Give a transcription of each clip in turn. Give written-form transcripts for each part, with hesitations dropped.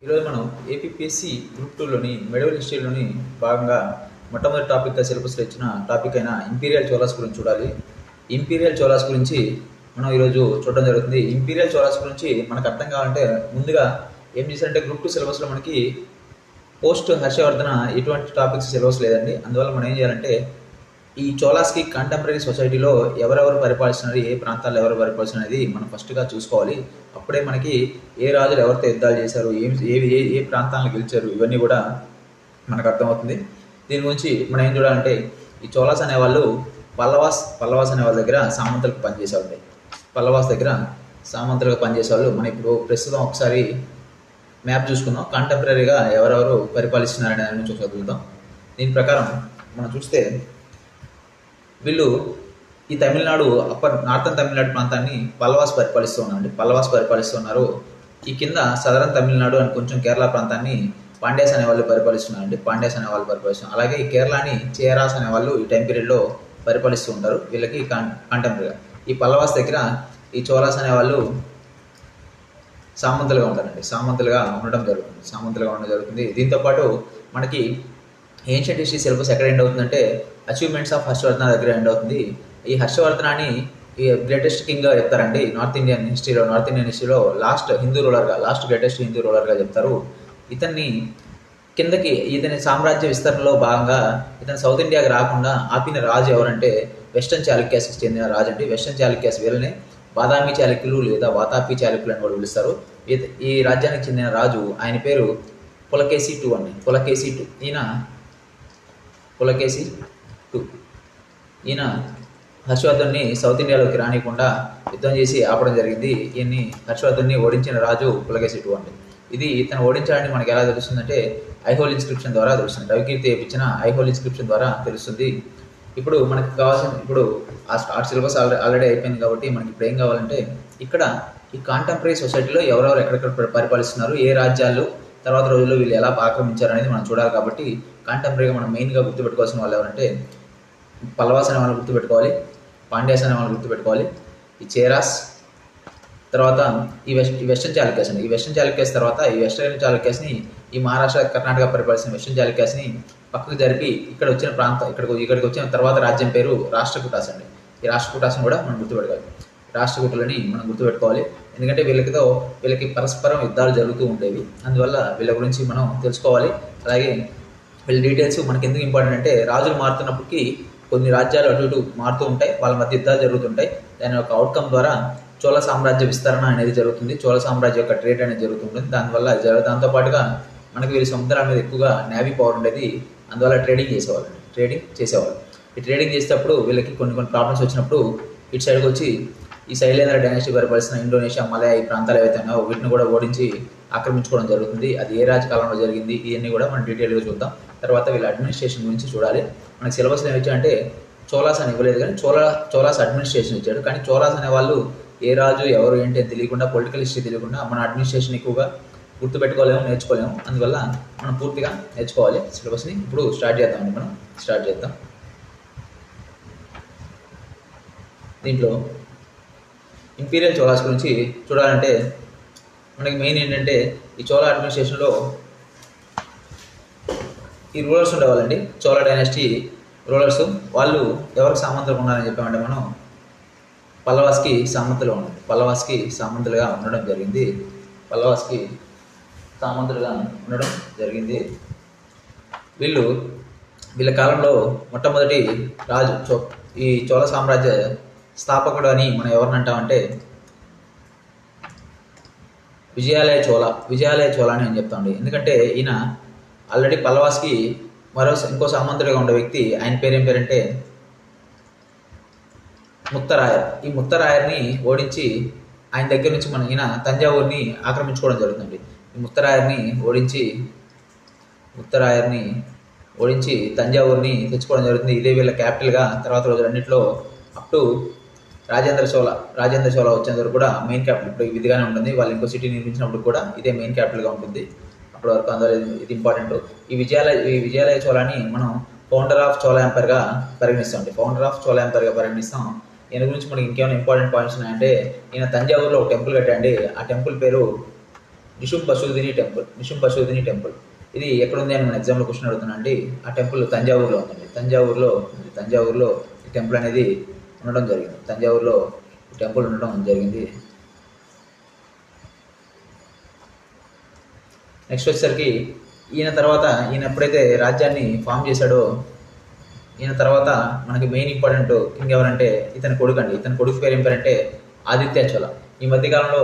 ఈరోజు మనం APSC group 2లోని medieval హిస్టరీలోని భాగంగా మొట్టమొదటి టాపిక్గా సిలబస్లో ఇచ్చిన టాపిక్ అయిన ఇంపీరియల్ చోళాస్ గురించి చూడాలి. ఇంపీరియల్ చోళాస్ గురించి మనం ఈరోజు చూడడం జరుగుతుంది. ఇంపీరియల్ చోళాస్ గురించి మనకు అర్థం కావాలంటే ముందుగా ఏం చేశారంటే గ్రూప్ 2 సిలబస్లో మనకి పోస్ట్ హర్షవర్ధన ఎటువంటి టాపిక్స్ సిలబస్ లేదండి. అందువల్ల మనం ఏం చేయాలంటే ఈ చోళాస్కి కంటెంపరీ సొసైటీలో ఎవరెవరు పరిపాలిస్తున్నారు, ఏ ప్రాంతాల్లో ఎవరు పరిపాలిస్తున్నారు అనేది మనం ఫస్ట్గా చూసుకోవాలి. అప్పుడే మనకి ఏ రాజులు ఎవరితో యుద్ధాలు చేశారు, ఏ ప్రాంతాలను గెలిచారు, ఇవన్నీ కూడా మనకు అర్థమవుతుంది. దీని గురించి మనం ఏం చూడాలంటే ఈ చోళాస్ అనేవాళ్ళు పల్లవాస్ అనే వాళ్ళ దగ్గర సామంతులకు పనిచేసేవాళ్ళు. పల్లవాస్ దగ్గర సామంతులుగా పనిచేసేవాళ్ళు. మనం ఇప్పుడు ప్రస్తుతం ఒకసారి మ్యాప్ చూసుకుందాం. కంటెంపరీగా ఎవరెవరు పరిపాలిస్తున్నారనే దాని నుంచి చదువుతాం. దీని ప్రకారం మనం చూస్తే వీళ్ళు ఈ తమిళనాడు నార్థన్ తమిళనాడు ప్రాంతాన్ని పల్లవాస్ పరిపాలిస్తున్నారు. ఈ కింద సదరన్ తమిళనాడు అని కొంచెం కేరళ ప్రాంతాన్ని పాండ్యాస్ అనే వాళ్ళు పరిపాలిస్తున్నారు. అలాగే ఈ కేరళని చేరాస్ అనే వాళ్ళు ఈ టైం పీరియడ్లో పరిపాలిస్తూ ఉంటారు. వీళ్ళకి కంటెంపరీగా ఈ పల్లవాస్ దగ్గర ఈ చోళాస్ అనే వాళ్ళు సామంతులుగా ఉండడం జరుగుతుంది. దీంతోపాటు మనకి ఏన్షియంట్ హిస్టరీ సిలబస్ ఎక్కడ ఎండ్ అవుతుందంటే అచీవ్మెంట్స్ ఆఫ్ హర్షవర్ధన దగ్గర ఎండ్ అవుతుంది. ఈ హర్షవర్ధనాన్ని ఈ గ్రేటెస్ట్ కింగ్గా చెప్తారండి. నార్త్ ఇండియన్ హిస్టరీలో లాస్ట్ గ్రేటెస్ట్ హిందూ రూలర్గా చెప్తారు. ఇతని సామ్రాజ్య విస్తరణలో భాగంగా ఇతను సౌత్ ఇండియాకి రాకుండా ఆపిన రాజు ఎవరంటే వెస్టర్న్ చాళుక్యాస్కి చెందిన రాజు అండి. వెస్టర్న్ చాళుక్యాస్ వీళ్ళని బాదామి చాళుక్యులు లేదా వాతాపి చాళుక్యులు అని కూడా పిలుస్తారు. ఈ రాజ్యానికి చెందిన రాజు, ఆయన పేరు పులకేశి II అండి. పులకేశి II ఈయన హర్షవర్ధన్ని సౌత్ ఇండియాలోకి రానియకుండా యుద్ధం చేసి ఆపడం జరిగింది. ఈయన్ని హర్షవర్ధన్ని ఓడించిన రాజు పులకేశి II అండి. ఇది ఇతను ఓడించాలని మనకి ఎలా తెలుస్తుందంటే ఐహోల్ ఇన్స్క్రిప్షన్ ద్వారా తెలుస్తుంది. రవికీర్తి వేయించిన ఐహోల్ ఇన్స్క్రిప్షన్ ద్వారా తెలుస్తుంది. ఇప్పుడు మనకి కావాల్సిన ఆ సిలబస్ ఆల్రెడీ అయిపోయింది కాబట్టి మనకి ఇప్పుడు ఏం కావాలంటే ఇక్కడ ఈ కాంటెంపరీ సొసైటీలో ఎవరెవరు ఎక్కడెక్కడ పరిపాలిస్తున్నారు, ఏ రాజ్యాలు తర్వాత రోజుల్లో వీళ్ళు ఎలా ఆక్రమించారు అనేది మనం చూడాలి. కాబట్టి కాంటెంపరీగా మనం మెయిన్గా గుర్తుపెట్టుకోవాల్సిన వాళ్ళు ఎవరంటే పల్లవాస్ అనే వాళ్ళని గుర్తుపెట్టుకోవాలి, పాండ్యాస్ అనే వాళ్ళని గుర్తుపెట్టుకోవాలి, ఈ చేరాస్, తర్వాత ఈ వెస్టర్న్ చాళుక్యాస్ అండి. ఈ వెస్టర్న్ చాళుక్యాస్ తర్వాత ఈ వెస్టర్న్ చాళుక్యాస్ని ఈ మహారాష్ట్ర కర్ణాటక పరిపాలిస్తున్న వెస్టర్న్ చాళుక్యాస్ని పక్కకు జరిపి ఇక్కడికి వచ్చిన తర్వాత రాజ్యం పేరు రాష్ట్రకూటాస్ అండి. ఈ రాష్ట్రకూటాస్ని కూడా మనం గుర్తుపెట్టుకోవాలి. రాష్ట్రకూటులని మనం గుర్తుపెట్టుకోవాలి. ఎందుకంటే వీళ్ళకి పరస్పరం యుద్ధాలు జరుగుతూ ఉండేవి. అందువల్ల వీళ్ళ గురించి మనం తెలుసుకోవాలి. అలాగే వీళ్ళ డీటెయిల్స్ మనకి ఎందుకు ఇంపార్టెంట్ అంటే రాజులు మారుతున్నప్పటికీ కొన్ని రాజ్యాలు అటు ఇటు మారుతూ ఉంటాయి, వాళ్ళ మధ్య యుద్ధాలు జరుగుతుంటాయి. దాని యొక్క అవుట్కమ్ ద్వారా చోళ సామ్రాజ్య విస్తరణ అనేది జరుగుతుంది, చోళ సామ్రాజ్యం యొక్క ట్రేడ్ అనేది జరుగుతుంటుంది. దాంతోపాటుగా మనకి వీళ్ళ సముద్రాల మీద ఎక్కువగా నేవీ పవర్ ఉండేది. అందువల్ల ట్రేడింగ్ చేసేవాళ్ళు. ఈ ట్రేడింగ్ చేసేటప్పుడు వీళ్ళకి కొన్ని ప్రాబ్లమ్స్ వచ్చినప్పుడు ఇటు సైడ్కి వచ్చి ఈ శైలేంద్ర డైనాసిటీ పరిపాలిస్తున్న ఇండోనేషియా, మలయా ఈ ప్రాంతాలు ఏవైతే ఉన్నాయో వీటిని కూడా ఓడించి ఆక్రమించుకోవడం జరుగుతుంది. అది ఏ రాజకాలంలో జరిగింది ఇవన్నీ కూడా మనం డీటెయిల్గా చూద్దాం. తర్వాత వీళ్ళ అడ్మినిస్ట్రేషన్ గురించి చూడాలి. మనకి సిలబస్ ఏమి ఇచ్చాడంటే చోళాస్ అని ఇవ్వలేదు, కానీ చోళాస్ అడ్మినిస్ట్రేషన్ ఇచ్చాడు. కానీ చోళాస్ అనే వాళ్ళు ఏ రాజు ఎవరు ఏంటి అని తెలియకుండా, పొలిటికల్ హిస్టరీ తెలియకుండా మన అడ్మినిస్ట్రేషన్ ఎక్కువగా నేర్చుకోలేము. అందువల్ల మనం పూర్తిగా నేర్చుకోవాలి సిలబస్ని. ఇప్పుడు స్టార్ట్ చేద్దాం. దీంట్లో ఇంపీరియల్ చోళాస్ గురించి చూడాలంటే మనకి మెయిన్ ఏంటంటే ఈ చోళ అడ్మినిస్ట్రేషన్లో ఈ రూలర్స్ ఉండేవాళ్ళండి. చోళ డైనాసిటీ రూలర్స్ వాళ్ళు ఎవరికి సామంతులుగా ఉన్నారని చెప్పామంటే మనం పల్లవాస్కి సామంతులుగా ఉండడం జరిగింది. వీళ్ళ కాలంలో మొట్టమొదటి రాజు ఈ చోళ సామ్రాజ్య స్థాపకుడు అని మనం ఎవరిని అంటామంటే విజయాలయ చోళ అని చెప్తామండి. ఎందుకంటే ఈయన ఆల్రెడీ పల్లవాస్కి ఇంకో సామంతుడిగా ఉండే వ్యక్తి, ఆయన పేరేం పేరంటే ముక్తరాయర్. ఈ ముక్తరాయర్ని ఓడించి ఆయన దగ్గర నుంచి ఈయన తంజావూరుని ఆక్రమించుకోవడం జరుగుతుంది. ఈ ముక్తరాయర్ని ఓడించి తంజావూరుని తెచ్చుకోవడం జరుగుతుంది. ఇదే వీళ్ళ క్యాపిటల్గా తర్వాత రోజులన్నింటిలో అప్ టు రాజేంద్ర చోళ వచ్చేంత వరకు కూడా మెయిన్ క్యాపిటల్ ఇప్పుడు ఇదిగానే ఉంటుంది. వాళ్ళు ఇంకో సిటీ నిర్మించినప్పుడు కూడా ఇదే మెయిన్ క్యాపిటల్గా ఉంటుంది అప్పటి వరకు. అందువల్ల ఇది ఇంపార్టెంట్. ఈ విజయాలయ చోళని మనం ఫౌండర్ ఆఫ్ చోళ ఎంపైర్గా పరిగణిస్తాం. ఈయన గురించి మనకి ఇంకేమైనా ఇంపార్టెంట్ పాయింట్స్ ఉన్నాయంటే ఈయన తంజావూరులో ఒక టెంపుల్ కట్టాడండి. ఆ టెంపుల్ పేరు నిశుంభశూదిని టెంపుల్. ఇది ఎక్కడుంది అని మన ఎగ్జామ్లో క్వశ్చన్ అడుగుతున్నా అండి. ఆ టెంపుల్ తంజావూరులో ఉందండి. తంజావూరులో ఈ టెంపుల్ అనేది ఉండడం జరిగింది. తంజావూరులో ఈ టెంపుల్ ఉండడం జరిగింది. నెక్స్ట్ వచ్చేసరికి ఈయన ఎప్పుడైతే రాజ్యాన్ని ఫామ్ చేశాడో, ఈయన తర్వాత మనకి మెయిన్ ఇంపార్టెంట్ కింగ్ ఎవరంటే ఇతని కొడుకు అండి. ఇతని కొడుకు పేరు ఏం పేరంటే ఆదిత్య చోళ. ఈ మధ్యకాలంలో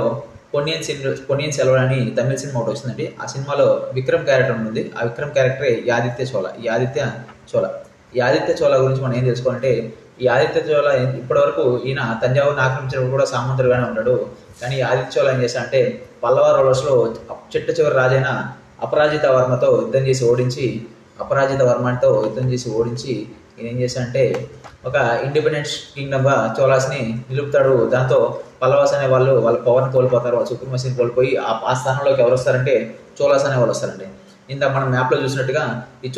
పొన్నియిన్ సెల్వన్ అని తమిళ సినిమా ఒకటి వచ్చిందండి. ఆ సినిమాలో విక్రమ్ క్యారెక్టర్ ఉంటుంది. ఆ విక్రమ్ క్యారెక్టరే ఈ ఆదిత్య చోళ గురించి మనం ఏం తెలుసుకోవాలంటే, ఈ ఆదిత్య చోళ ఇప్పటివరకు ఈయన తంజావూరుని ఆక్రమించినప్పుడు కూడా సామంతుడుగానే ఉన్నాడు. కానీ ఈ ఆదిత్య చోళ ఏం చేశాడంటే పల్లవ రూలర్స్లో చిట్ట చివరి రాజైన అపరాజిత వర్మతో యుద్ధం చేసి ఓడించి ఈయన ఏం చేశాడంటే ఒక ఇండిపెండెంట్ కింగ్డమ్గా చోళాస్ని నిలుపుతాడు. దాంతో పల్లవాస్ అనే వాళ్ళ పవర్ని కోల్పోతారు, వాళ్ళ సుప్రమసీని కోల్పోయి ఆ స్థానంలోకి ఎవరు వస్తారంటే చోళాస్ అనే వాళ్ళు వస్తారండి. ఇంత మనం మ్యాప్లో చూసినట్టుగా ఈ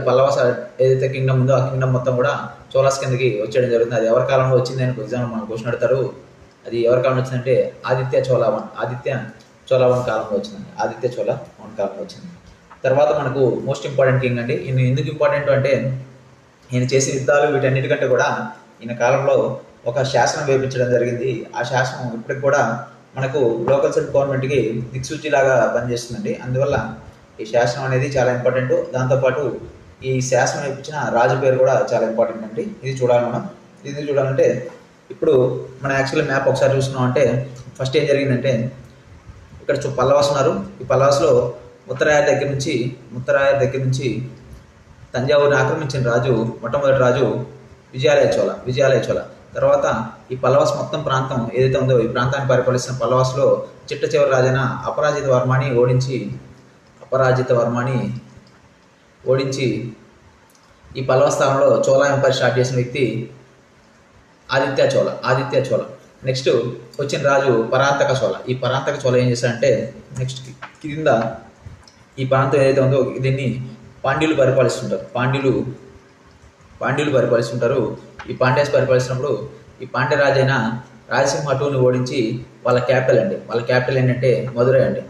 పల్లవాస్ ఏదైతే కింగ్డమ్ ఉందో ఆ కింగ్డమ్ మొత్తం కూడా చోళాస్ కిందకి వచ్చేయడం జరుగుతుంది. అది ఎవరి కాలంలో వచ్చింది అని ఎగ్జామ్ మనం క్వశ్చన్ అడతారు. అది ఎవరి కాలంలో వచ్చిందంటే ఆదిత్య చోళ వన్ కాలంలో వచ్చిందండి. ఆదిత్య చోళ వన్ కాలంలో వచ్చింది. తర్వాత మనకు మోస్ట్ ఇంపార్టెంట్ కింగ్ అండి. ఈయన ఎందుకు ఇంపార్టెంట్ అంటే ఈయన చేసిన యుద్ధాలు వీటన్నిటికంటే కూడా ఈయన కాలంలో ఒక శాసనం వేయించడం జరిగింది. ఆ శాసనం ఇప్పటికి కూడా మనకు లోకల్ సెల్ఫ్ గవర్నమెంట్కి దిక్సూచిలాగా పనిచేస్తుందండి. అందువల్ల ఈ శాసనం అనేది చాలా ఇంపార్టెంట్. దాంతోపాటు ఈ శాసనం వేయించిన రాజు పేరు కూడా చాలా ఇంపార్టెంట్ అండి. ఇది చూడాలంటే ఇప్పుడు మన యాక్చువల్ మ్యాప్ ఒకసారి చూసుకున్నాం అంటే ఫస్ట్ ఏం జరిగిందంటే ఇక్కడ పల్లవాస్ ఉన్నారు. ఈ పల్లవాస్లో ముత్తరాయర్ దగ్గర నుంచి తంజావూరుని ఆక్రమించిన రాజు మొట్టమొదటి రాజు విజయాలయ చోళ. తర్వాత ఈ పల్లవాస్ మొత్తం ప్రాంతం ఏదైతే ఉందో ఈ ప్రాంతాన్ని పరిపాలిస్తున్న పల్లవాస్లో చిట్ట చివరి రాజైన అపరాజిత వర్మని ఓడించి ఈ పల్లవ స్థానంలో చోళా ఎంపైర్ స్టార్ట్ చేసిన వ్యక్తి ఆదిత్య చోళ. నెక్స్ట్ వచ్చిన రాజు పరాంతక చోళ. ఈ పరాంతక చోళ ఏం చేశాడంటే నెక్స్ట్ కింద ఈ ప్రాంతం ఏదైతే ఉందో దీన్ని పాండ్యులు పరిపాలిస్తుంటారు. ఈ పాండ్యాస్ పరిపాలిస్తున్నప్పుడు ఈ పాండ్య రాజైన రాజసింహ టూని ఓడించి వాళ్ళ క్యాపిటల్ ఏంటంటే మధురై అండి.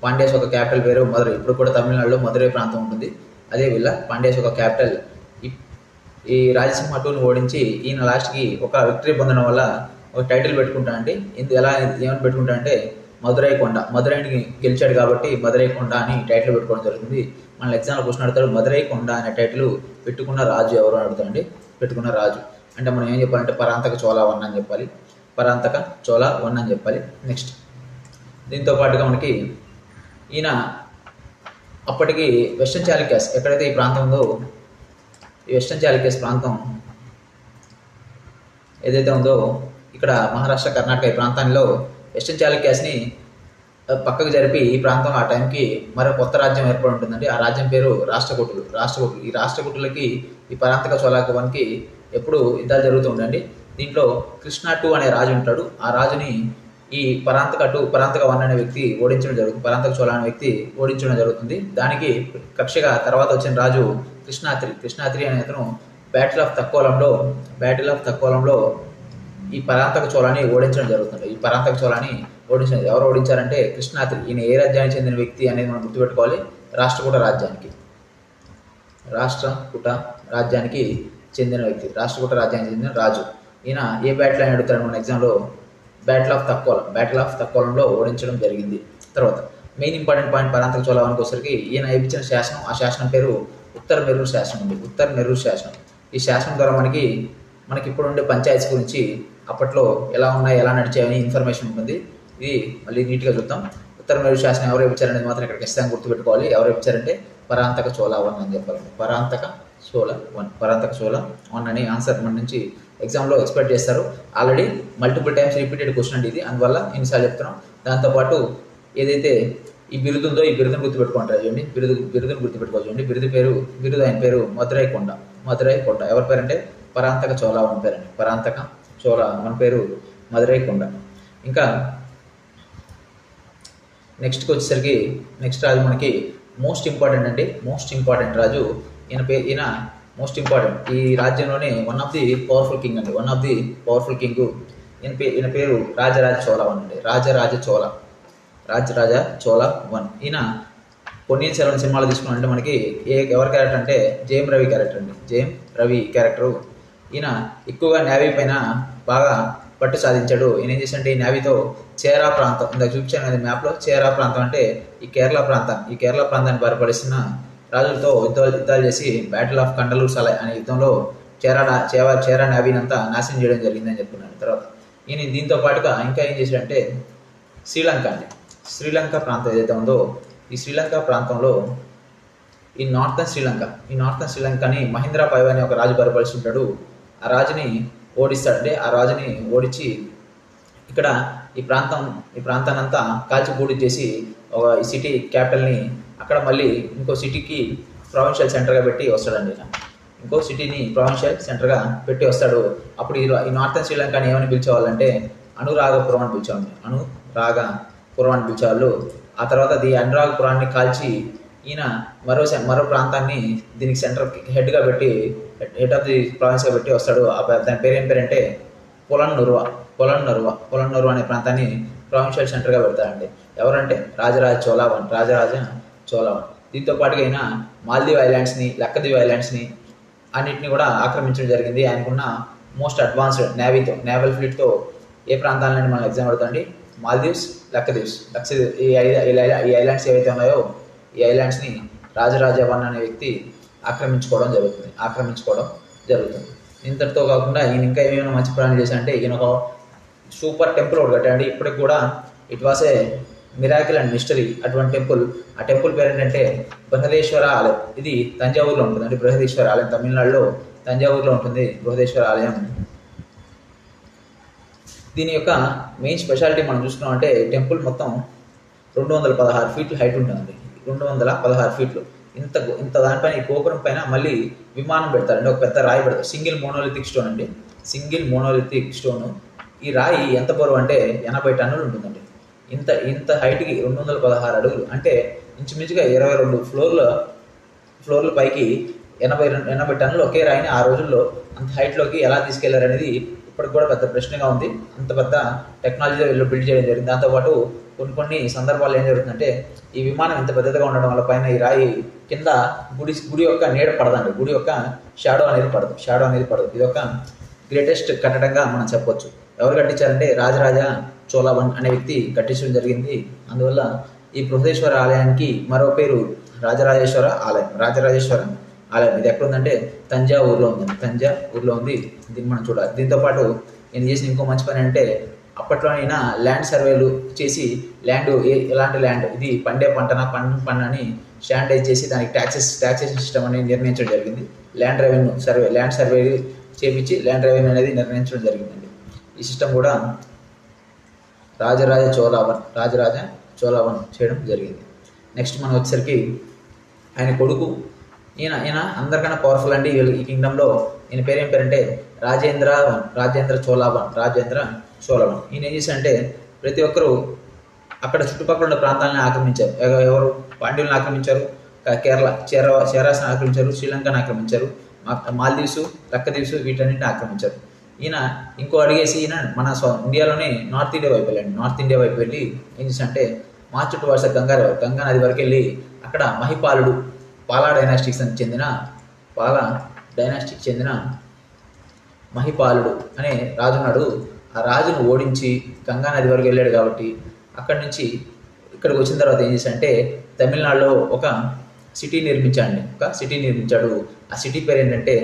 పాండ్యాస్ ఒక క్యాపిటల్ పేరు మధురై. ఇప్పుడు కూడా తమిళనాడులో మధురై ప్రాంతం ఉంటుంది. అదే వీళ్ళ పాండ్యాస్ ఒక క్యాపిటల్. ఈ రాజసింహ టూని ఓడించి ఈయన లాస్ట్కి ఒక విక్టరీ పొందడం వల్ల ఒక టైటిల్ పెట్టుకుంటానండి. ఏమని పెట్టుకుంటానంటే మధురైని గెలిచాడు కాబట్టి మధురై కొండ అని టైటిల్ పెట్టుకోవడం జరుగుతుంది. మన ఎగ్జామ్లో క్వశ్చన్ అడుగుతాడు మధురై కొండ అనే టైటిల్ పెట్టుకున్న రాజు ఎవరు అని అడుగుతాడండి. పెట్టుకున్న రాజు అంటే మనం ఏం చెప్పాలంటే పరాంతక చోళ వన్ అని చెప్పాలి. నెక్స్ట్ దీంతో పాటుగా మనకి ఈయన అప్పటికి వెస్టర్న్ చాళుక్యాస్ ఎక్కడైతే ఈ ప్రాంతం ఉందో ఈ వెస్టర్న్ చాళుక్యాస్ ప్రాంతం ఏదైతే ఉందో ఇక్కడ మహారాష్ట్ర కర్ణాటక ఈ ప్రాంతంలో వెస్టర్న్ చాళుక్యాస్ని పక్కకు జరిపి ఈ ప్రాంతం ఆ టైంకి మరో కొత్త రాజ్యం ఏర్పడి ఉంటుందండి. ఆ రాజ్యం పేరు రాష్ట్రకూటులు. ఈ రాష్ట్రకూటులకి ఈ పరాంతక చోళాకి ఎప్పుడు యుద్ధాలు జరుగుతూ ఉండండి. దీంట్లో కృష్ణ టూ అనే రాజు ఉంటాడు. ఆ రాజుని ఈ పరాంతక వన్ అనే వ్యక్తి ఓడించడం జరుగుతుంది. పరాంతక చోళ అనే వ్యక్తి ఓడించడం జరుగుతుంది. దానికి కక్షగా తర్వాత వచ్చిన రాజు కృష్ణాత్రి అనే అతను బ్యాటిల్ ఆఫ్ తక్కోలంలో ఈ పరాంతక చోళాన్ని ఓడించడం జరుగుతుంది. ఈ పరాంతక చోళాన్ని ఎవరు ఓడించారంటే కృష్ణాత్రి. ఈయన ఏ రాజ్యానికి చెందిన వ్యక్తి అనేది మనం గుర్తుపెట్టుకోవాలి. రాష్ట్రకూట రాజ్యానికి చెందిన వ్యక్తి. రాష్ట్రకూట రాజ్యానికి చెందిన రాజు. ఈయన ఏ బ్యాటిల్ అని అడుగుతాడు మన ఎగ్జామ్లో బ్యాటిల్ ఆఫ్ తక్కోలంలో ఓడించడం జరిగింది. తర్వాత మెయిన్ ఇంపార్టెంట్ పాయింట్ పరాంతక చోళానికి వచ్చేసరికి ఈయన ఇచ్చిన శాసనం, ఆ శాసనం పేరు ఉత్తర మెరూర్ శాసనం. ఈ శాసనం ద్వారా మనకి ఇప్పుడు ఉండే పంచాయతీస్ గురించి అప్పట్లో ఎలా ఉన్నాయి ఎలా నడిచాయని ఇన్ఫర్మేషన్ ఉంటుంది. ఇది మళ్ళీ నీట్గా చూద్దాం. ఉత్తర మెరూర్ శాసనం ఎవరు ఇచ్చారనేది మాత్రం ఇక్కడ ఖచ్చితంగా గుర్తుపెట్టుకోవాలి. ఎవరు ఇచ్చారంటే పరాంతక చోళ వన్ అని చెప్పాలి. పరాంతక చోళ వన్ అని ఆన్సర్ మన నుంచి ఎగ్జామ్లో ఎక్స్పెక్ట్ చేస్తారు. Already multiple times repeated question అండి ఇది. అందువల్ల ఎన్నిసార్లు చెప్తున్నాం. దాంతోపాటు ఏదైతే ఈ బిరుదు ఉందో ఈ బిరుదును గుర్తుపెట్టుకుంటారు చూడండి. బిరుదును గుర్తుపెట్టుకోవాలి చూడండి. ఆయన పేరు మధురై కొండ. ఎవరి పేరంటే పరాంతక చోళ వన్ పేరండి. పరాంతక చోళ వన్ పేరు మధురై కొండ. ఇంకా నెక్స్ట్కి వచ్చేసరికి నెక్స్ట్ రాజు మనకి మోస్ట్ ఇంపార్టెంట్ రాజు. ఈయన మోస్ట్ ఇంపార్టెంట్ ఈ రాజ్యంలోనే one of the powerful king. ఈయన పేరు రాజరాజ చోళ. రాజరాజ చోళ 1. ఈయన పొన్నియిన్ సెల్వన్ సినిమాలో తీసుకున్నారంటే మనకి ఎవరి క్యారెక్టర్ అంటే జేఎం రవి క్యారెక్టర్ అండి. JM Ravi character. ఈయన ఎక్కువగా నేవీ పైన బాగా పట్టు సాధించాడు. ఈయన ఏం చేశాడంటే ఈ నేవీతో చేరా ప్రాంతం, ఇందాక చూపించాను కదా మ్యాప్లో, చేరా ప్రాంతం అంటే ఈ కేరళ ప్రాంతాన్ని పరిపాలిస్తున్న రాజులతో యుద్ధాలు చేసి బ్యాటిల్ ఆఫ్ కండలూరు సలై అనే యుద్ధంలో చేరా నేవీని అంతా నాశనం చేయడం జరిగిందని చెప్పుకున్నాను. తర్వాత ఈయన దీంతో పాటుగా ఇంకా ఏం చేశాడంటే శ్రీలంక ప్రాంతం ఏదైతే ఉందో ఈ శ్రీలంక ప్రాంతంలో ఈ నార్థన్ శ్రీలంకని మహేంద్ర పైవ అనే ఒక రాజు పరిపాలిస్తుంటాడు. ఆ రాజుని ఓడిస్తాడంటే ఆ రాజుని ఓడించి ఇక్కడ ఈ ప్రాంతాన్ని అంతా కాల్చిపూడి చేసి ఒక ఈ సిటీ క్యాపిటల్ని అక్కడ మళ్ళీ ఇంకో సిటీకి ప్రొవిన్షియల్ సెంటర్గా పెట్టి వస్తాడండి. ఇంకో సిటీని ప్రొవిన్షియల్ సెంటర్గా పెట్టి వస్తాడు. అప్పుడు ఈ నార్థన్ శ్రీలంకని ఏమని పిలిచేవాళ్ళంటే అనురాగపురం అని పిలిచేవాళ్ళు. ఆ తర్వాత అనురాగపురాన్ని కాల్చి ఈయన మరో ప్రాంతాన్ని దీనికి సెంటర్ హెడ్గా పెట్టి హెడ్ ఆఫ్ ది ప్రావిన్స్గా పెట్టి వస్తాడు. దాని పేరు ఏం పేరంటే పొలన్నరువ అనే ప్రాంతాన్ని ప్రొవిన్షియల్ సెంటర్గా పెడతాడండి. ఎవరంటే రాజరాజ చోళ 1. దీంతో పాటుగా అయినా మాల్దీవ్ ఐలాండ్స్ని, లక్కదీవ్ ఐలాండ్స్ని అన్నింటినీ కూడా ఆక్రమించడం జరిగింది. ఆయనకున్న మోస్ట్ అడ్వాన్స్డ్ నేవల్ ఫ్లీట్తో ఏ ప్రాంతాలని మనం ఎగ్జామ్ పడుతుంది? మాల్దీవ్స్, లక్కదీవ్స్. ఈ ఐలాండ్స్ ఏవైతే ఉన్నాయో ఈ ఐలాండ్స్ని రాజరాజ 1 అనే వ్యక్తి ఆక్రమించుకోవడం జరుగుతుంది. ఇంతటితో కాకుండా ఈయన ఇంకా ఏమైనా మంచి ప్లాన్ చేశారంటే ఈయన ఒక సూపర్ టెంపుల్ ఒకటి కట్టాడండి. ఇప్పటికి కూడా it was a miracle and mystery అటువంటి టెంపుల్. ఆ టెంపుల్ పేరు ఏంటంటే బృహదేశ్వర ఆలయం. ఇది తంజావూరులో ఉంటుంది అండి. బృహదేశ్వర ఆలయం తమిళనాడులో తంజావూరులో ఉంటుంది బృహదేశ్వర ఆలయం. దీని యొక్క మెయిన్ స్పెషాలిటీ మనం చూసుకున్నామంటే టెంపుల్ మొత్తం 216 ఫీట్లు హైట్ ఉంటుందండి. 216 ఫీట్లు. ఇంత దానిపైన ఈ గోపురం పైన మళ్ళీ విమానం పెడతారండి. ఒక పెద్ద రాయి పెడతారు. Single monolithic stone. ఈ రాయి ఎంత బరువు అంటే 80 టన్నులు ఉంటుందండి. ఇంత హైట్కి 216 అడుగులు అంటే ఇంచుమించుగా 22 ఫ్లోర్ల పైకి 80 టన్నులు ఒకే రాయిని ఆ రోజుల్లో అంత హైట్లోకి ఎలా తీసుకెళ్లారు అనేది ఇప్పటికి కూడా పెద్ద ప్రశ్నగా ఉంది. అంత పెద్ద టెక్నాలజీలో వీళ్ళు బిల్డ్ చేయడం జరిగింది. దాంతోపాటు కొన్ని సందర్భాల్లో ఏం జరుగుతుందంటే ఈ విమానం ఇంత పెద్దగా ఉండడం వల్ల పైన ఈ రాయి కింద గుడి యొక్క నీడ పడదండి. గుడి యొక్క షాడో అనేది పడదు. ఇది ఒక గ్రేటెస్ట్ కట్టడంగా మనం చెప్పొచ్చు. ఎవరు కట్టించారంటే రాజరాజ చోళ 1 అనే వ్యక్తి కట్టించడం జరిగింది. అందువల్ల ఈ బృహదేశ్వర ఆలయానికి మరో పేరు రాజరాజేశ్వర ఆలయం. ఇది ఎక్కడ ఉందంటే తంజావూరులో ఉంది. దీన్ని మనం చూడాలి. దీంతోపాటు నేను చేసిన ఇంకో మంచి పని అంటే అప్పట్లోనైనా ల్యాండ్ సర్వేలు చేసి ఎలాంటి ల్యాండ్ ఇది పండే పంటనా అని స్టాండర్డైజ్ చేసి దానికి ట్యాక్సేషన్ సిస్టమ్ అనేది నిర్ణయించడం జరిగింది. ల్యాండ్ సర్వే చేపించి ల్యాండ్ రెవెన్యూ అనేది నిర్ణయించడం జరిగిందండి. ఈ సిస్టమ్ కూడా రాజరాజ చోళ 1 చేయడం జరిగింది. నెక్స్ట్ మనం వచ్చేసరికి ఆయన కొడుకు ఈయన అందరికన్నా పవర్ఫుల్ అండి ఈ కింగ్డమ్లో. ఈయన పేరేం పేరంటే రాజేంద్ర చోళ 1. ఈయన ఏం చేశారంటే ప్రతి ఒక్కరూ అక్కడ చుట్టుపక్కల ఉన్న ప్రాంతాలను ఆక్రమించారు. ఎవరు? పాండ్యులను ఆక్రమించారు, చేరాస్ని ఆక్రమించారు, శ్రీలంకను ఆక్రమించారు, మాల్దీవ్స్, లక్కదీవ్స్ వీటన్నింటిని ఆక్రమించారు. ఈయన ఇంకో అడిగేసి మన ఇండియాలోనే నార్త్ ఇండియా వైపు వెళ్ళి ఏం చేశారంటే మార్చ్ టువర్డ్స్ గంగా నది వరకు వెళ్ళి అక్కడ మహిపాలుడు పాలా డైనాస్టిక్ చెందిన మహిపాలుడు అనే రాజున్నాడు. ఆ రాజును ఓడించి గంగా నది వరకు వెళ్ళాడు కాబట్టి అక్కడి నుంచి ఇక్కడికి వచ్చిన తర్వాత ఏం చేశాడంటే తమిళనాడులో ఒక సిటీ నిర్మించాడు. ఆ సిటీ పేరు ఏంటంటే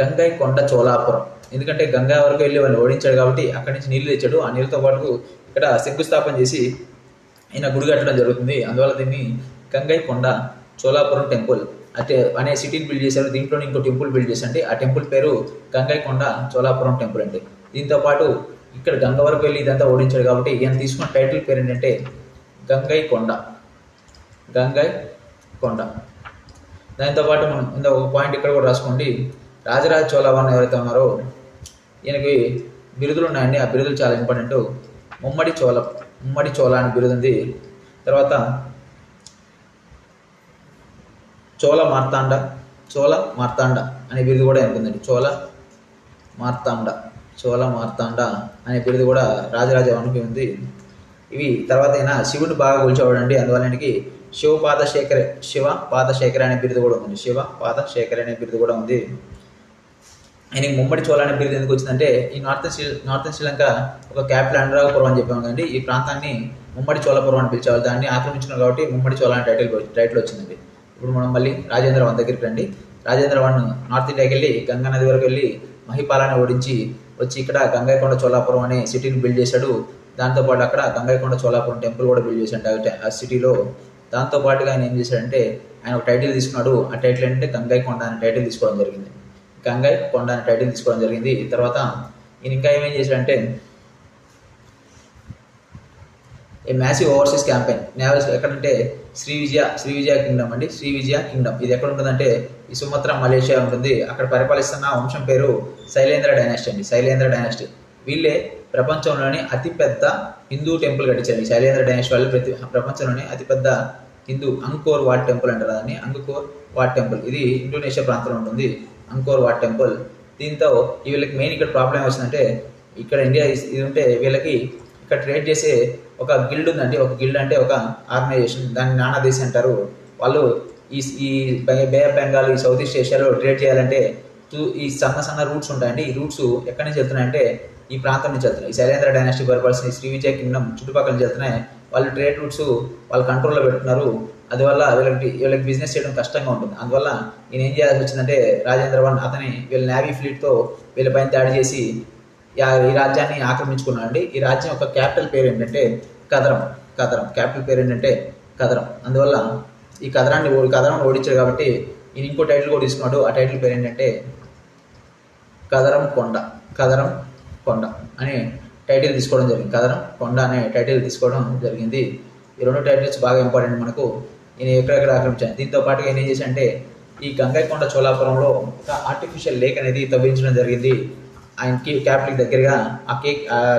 గంగైకొండ చోళాపురం. ఎందుకంటే గంగా వరకు వెళ్ళి వాళ్ళు ఓడించాడు కాబట్టి అక్కడి నుంచి నీళ్లు తెచ్చాడు. ఆ నీళ్ళతో పాటు ఇక్కడ శంకుస్థాపన చేసి ఈయన గుడి కట్టడం జరుగుతుంది. అందువల్ల దీన్ని గంగైకొండ చోళాపురం టెంపుల్ అనే సిటీని బిల్డ్ చేశారు. దీంట్లో ఇంకో టెంపుల్ బిల్డ్ చేశారంటే ఆ టెంపుల్ పేరు గంగైకొండ చోళాపురం టెంపుల్ అండి. దీంతోపాటు ఇక్కడ గంగ వరకు వెళ్ళి ఇదంతా ఓడించాడు కాబట్టి ఈయన తీసుకున్న టైటిల్ పేరు ఏంటంటే గంగైకొండ. దాంతోపాటు మనం ఇంత ఒక పాయింట్ ఇక్కడ కూడా రాసుకోండి. రాజరాజ చోళ 1 ఎవరైతే ఉన్నారో ఈయనకి బిరుదులు ఉన్నాయండి. ఆ బిరుదులు చాలా ఇంపార్టెంట్. ముమ్మడి చోళ అని బిరుదు ఉంది. తర్వాత చోళ మార్తాండ అనే బిరుదు కూడా ఉంటుందండి. చోళ మార్తాండ అనే బిరుదు కూడా రాజరాజ 1కి ఉంది. ఇవి తర్వాత అయినా శివుని బాగా కొలిచేవాడండి. అందువల్ల ఆయనకి శివ పాదశేఖర అనే బిరుదు కూడా ఉంది. శివ పాదశేఖర అనే బిరుదు కూడా ఉంది. ఆయనకి ముమ్మడి చోళ అనే బిరుదు ఎందుకు వచ్చిందంటే ఈ నార్థన్ శ్రీలంక ఒక క్యాపిటల్ అనురాగపురం అని చెప్పాము కదండి. ఈ ప్రాంతాన్ని ముమ్మడి చోళపురం అని పిలిచేవాళ్ళు. దాన్ని ఆక్రమించుకున్నారు కాబట్టి ముమ్మడి చోళ అనే టైటిల్ వచ్చిందండి. ఇప్పుడు మనం మళ్ళీ రాజేంద్ర వన్ దగ్గరికి రండి. రాజేంద్ర వన్ నార్త్ ఇండియాకి వెళ్ళి గంగా నది వరకు వెళ్ళి మహిపాలాన్ని ఓడించి వచ్చి ఇక్కడ గంగైకొండ చోళాపురం అనే సిటీని బిల్డ్ చేశాడు. దాంతోపాటు అక్కడ గంగైకొండ చోళాపురం టెంపుల్ కూడా బిల్డ్ చేశాడు ఆ సిటీలో. దాంతోపాటుగా ఆయన ఏం చేశాడంటే ఆయన ఒక టైటిల్ తీసుకున్నాడు. ఆ టైటిల్ ఏంటంటే గంగైకొండ అనే టైటిల్ తీసుకోవడం జరిగింది. గంగైకొండ అనే టైటిల్ తీసుకోవడం జరిగింది. తర్వాత ఈయన ఇంకా ఏమేం చేశాడంటే ఏ మ్యాసివ్ ఓవర్సీస్ క్యాంపెయిన్ నేవల్స్ ఎక్కడంటే శ్రీ విజయ కింగ్డమ్ అండి. శ్రీ విజయ కింగ్డమ్ ఇది ఎక్కడ ఉంటుందంటే ఈ సుమత్రా మలేషియా ఉంటుంది. అక్కడ పరిపాలిస్తున్న వంశం పేరు శైలేంద్ర డైనాసిటీ అండి. శైలేంద్ర డైనాసిటీ వీళ్ళే ప్రపంచంలోని అతిపెద్ద హిందూ టెంపుల్ కట్టించారు. శైలేంద్ర డైనాసిటీ వాళ్ళు ప్రపంచంలోని అతిపెద్ద హిందూ అంకోర్ వాట్ టెంపుల్ అంటారు దాన్ని. అంకోర్ వాట్ టెంపుల్ ఇది ఇండోనేషియా ప్రాంతంలో ఉంటుంది. Angkor what temple. దీంతో వీళ్ళకి మెయిన్ ఇక్కడ ప్రాబ్లం వచ్చిందంటే ఇక్కడ ఇండియా ఇది ఉంటే వీళ్ళకి ఇక్కడ ట్రేడ్ చేసే ఒక గిల్డ్ ఉందండి. ఒక గిల్డ్ అంటే ఒక ఆర్గనైజేషన్, దాన్ని నానాదేశీ అంటారు. వాళ్ళు ఈ బే ఆఫ్ బెంగాల్ ఈ సౌత్ ఈస్ట్ ఏషియాలో ట్రేడ్ చేయాలంటే ఈ సన్న రూట్స్ ఉంటాయండి. ఈ రూట్స్ ఎక్కడి నుంచి వెళ్తున్నాయంటే ఈ ప్రాంతం నుంచి వెళ్తున్నాయి. ఈ శైలేంద్ర డైనాసిటీ పరిపాలిస్తున్న శ్రీ విజయ కింగ్డమ్ చుట్టుపక్కల నుంచి వెళ్తున్నాయి. వాళ్ళు ట్రేడ్ రూట్స్ వాళ్ళ కంట్రోల్లో పెట్టుకున్నారు. అందువల్ల వీళ్ళకి బిజినెస్ చేయడం కష్టంగా ఉంటుంది. అందువల్ల ఈయన ఏం చేయాల్సి వచ్చిందంటే రాజేంద్ర వన్ అతని వీళ్ళ నేవీ ఫ్లీట్తో వీళ్ళపైన దాడి చేసి ఈ రాజ్యాన్ని ఆక్రమించుకున్నాడండి. ఈ రాజ్యం యొక్క క్యాపిటల్ పేరు ఏంటంటే కదరం. క్యాపిటల్ పేరు ఏంటంటే కదరం. అందువల్ల ఈ కదరాన్ని ఓడించాడు కాబట్టి ఈయన ఇంకో టైటిల్ కూడా తీసుకున్నాడు. ఆ టైటిల్ పేరు ఏంటంటే కదరం కొండ అనే టైటిల్ తీసుకోవడం జరిగింది. కదరం కొండ అనే టైటిల్ తీసుకోవడం జరిగింది. ఈ రెండు టైటిల్స్ బాగా ఇంపార్టెంట్ మనకు. ఈయన ఎక్కడెక్కడ ఆక్రమించాను. దీంతో పాటుగా ఈయన ఏం చేశాడంటే ఈ గంగైకొండ చోళాపురంలో ఒక ఆర్టిఫిషియల్ లేక్ అనేది తవ్వించడం జరిగింది. ఆయనకి క్యాపిటల్ దగ్గరగా ఆ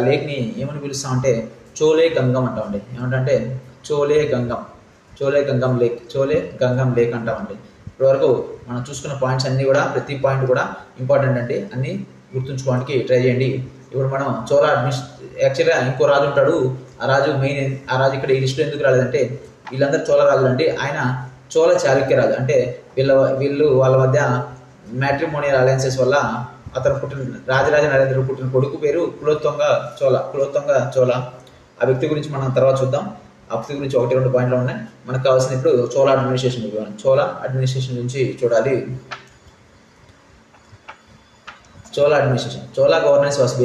లేక్ని ఏమని పిలుస్తామంటే చోలే గంగం అంటామండి. ఏమంటే చోలే గంగం లేక్ అంటామండి. ఇప్పటివరకు మనం చూసుకున్న పాయింట్స్ అన్నీ కూడా ప్రతి పాయింట్ కూడా ఇంపార్టెంట్ అండి. అన్నీ గుర్తుంచుకోవడానికి ట్రై చేయండి. ఇప్పుడు మనం చోళ యాక్చువల్గా ఇంకో రాజు ఉంటాడు. ఆ రాజు ఇక్కడ ఈ లిస్టులో ఎందుకు రాలేదంటే వీళ్ళందరూ చోళ రాజులు అండి. ఆయన చోళ చాళుక్య రాజు. అంటే వాళ్ళ మధ్య మ్యాట్రిమోనియల్ అలయన్సెస్ వల్ల అతను రాజరాజ నరేంద్ర పుట్టిన కొడుకు పేరు కులోత్తుంగ చోళ. ఆ వ్యక్తి గురించి మనం తర్వాత చూద్దాం. ఆ వ్యక్తి గురించి 1-2 పాయింట్లు ఉన్నాయి. మనకు కావాల్సిన ఇప్పుడు చోళ అడ్మినిస్ట్రేషన్ గురించి చూడాలి. Chola administration. Chola governance was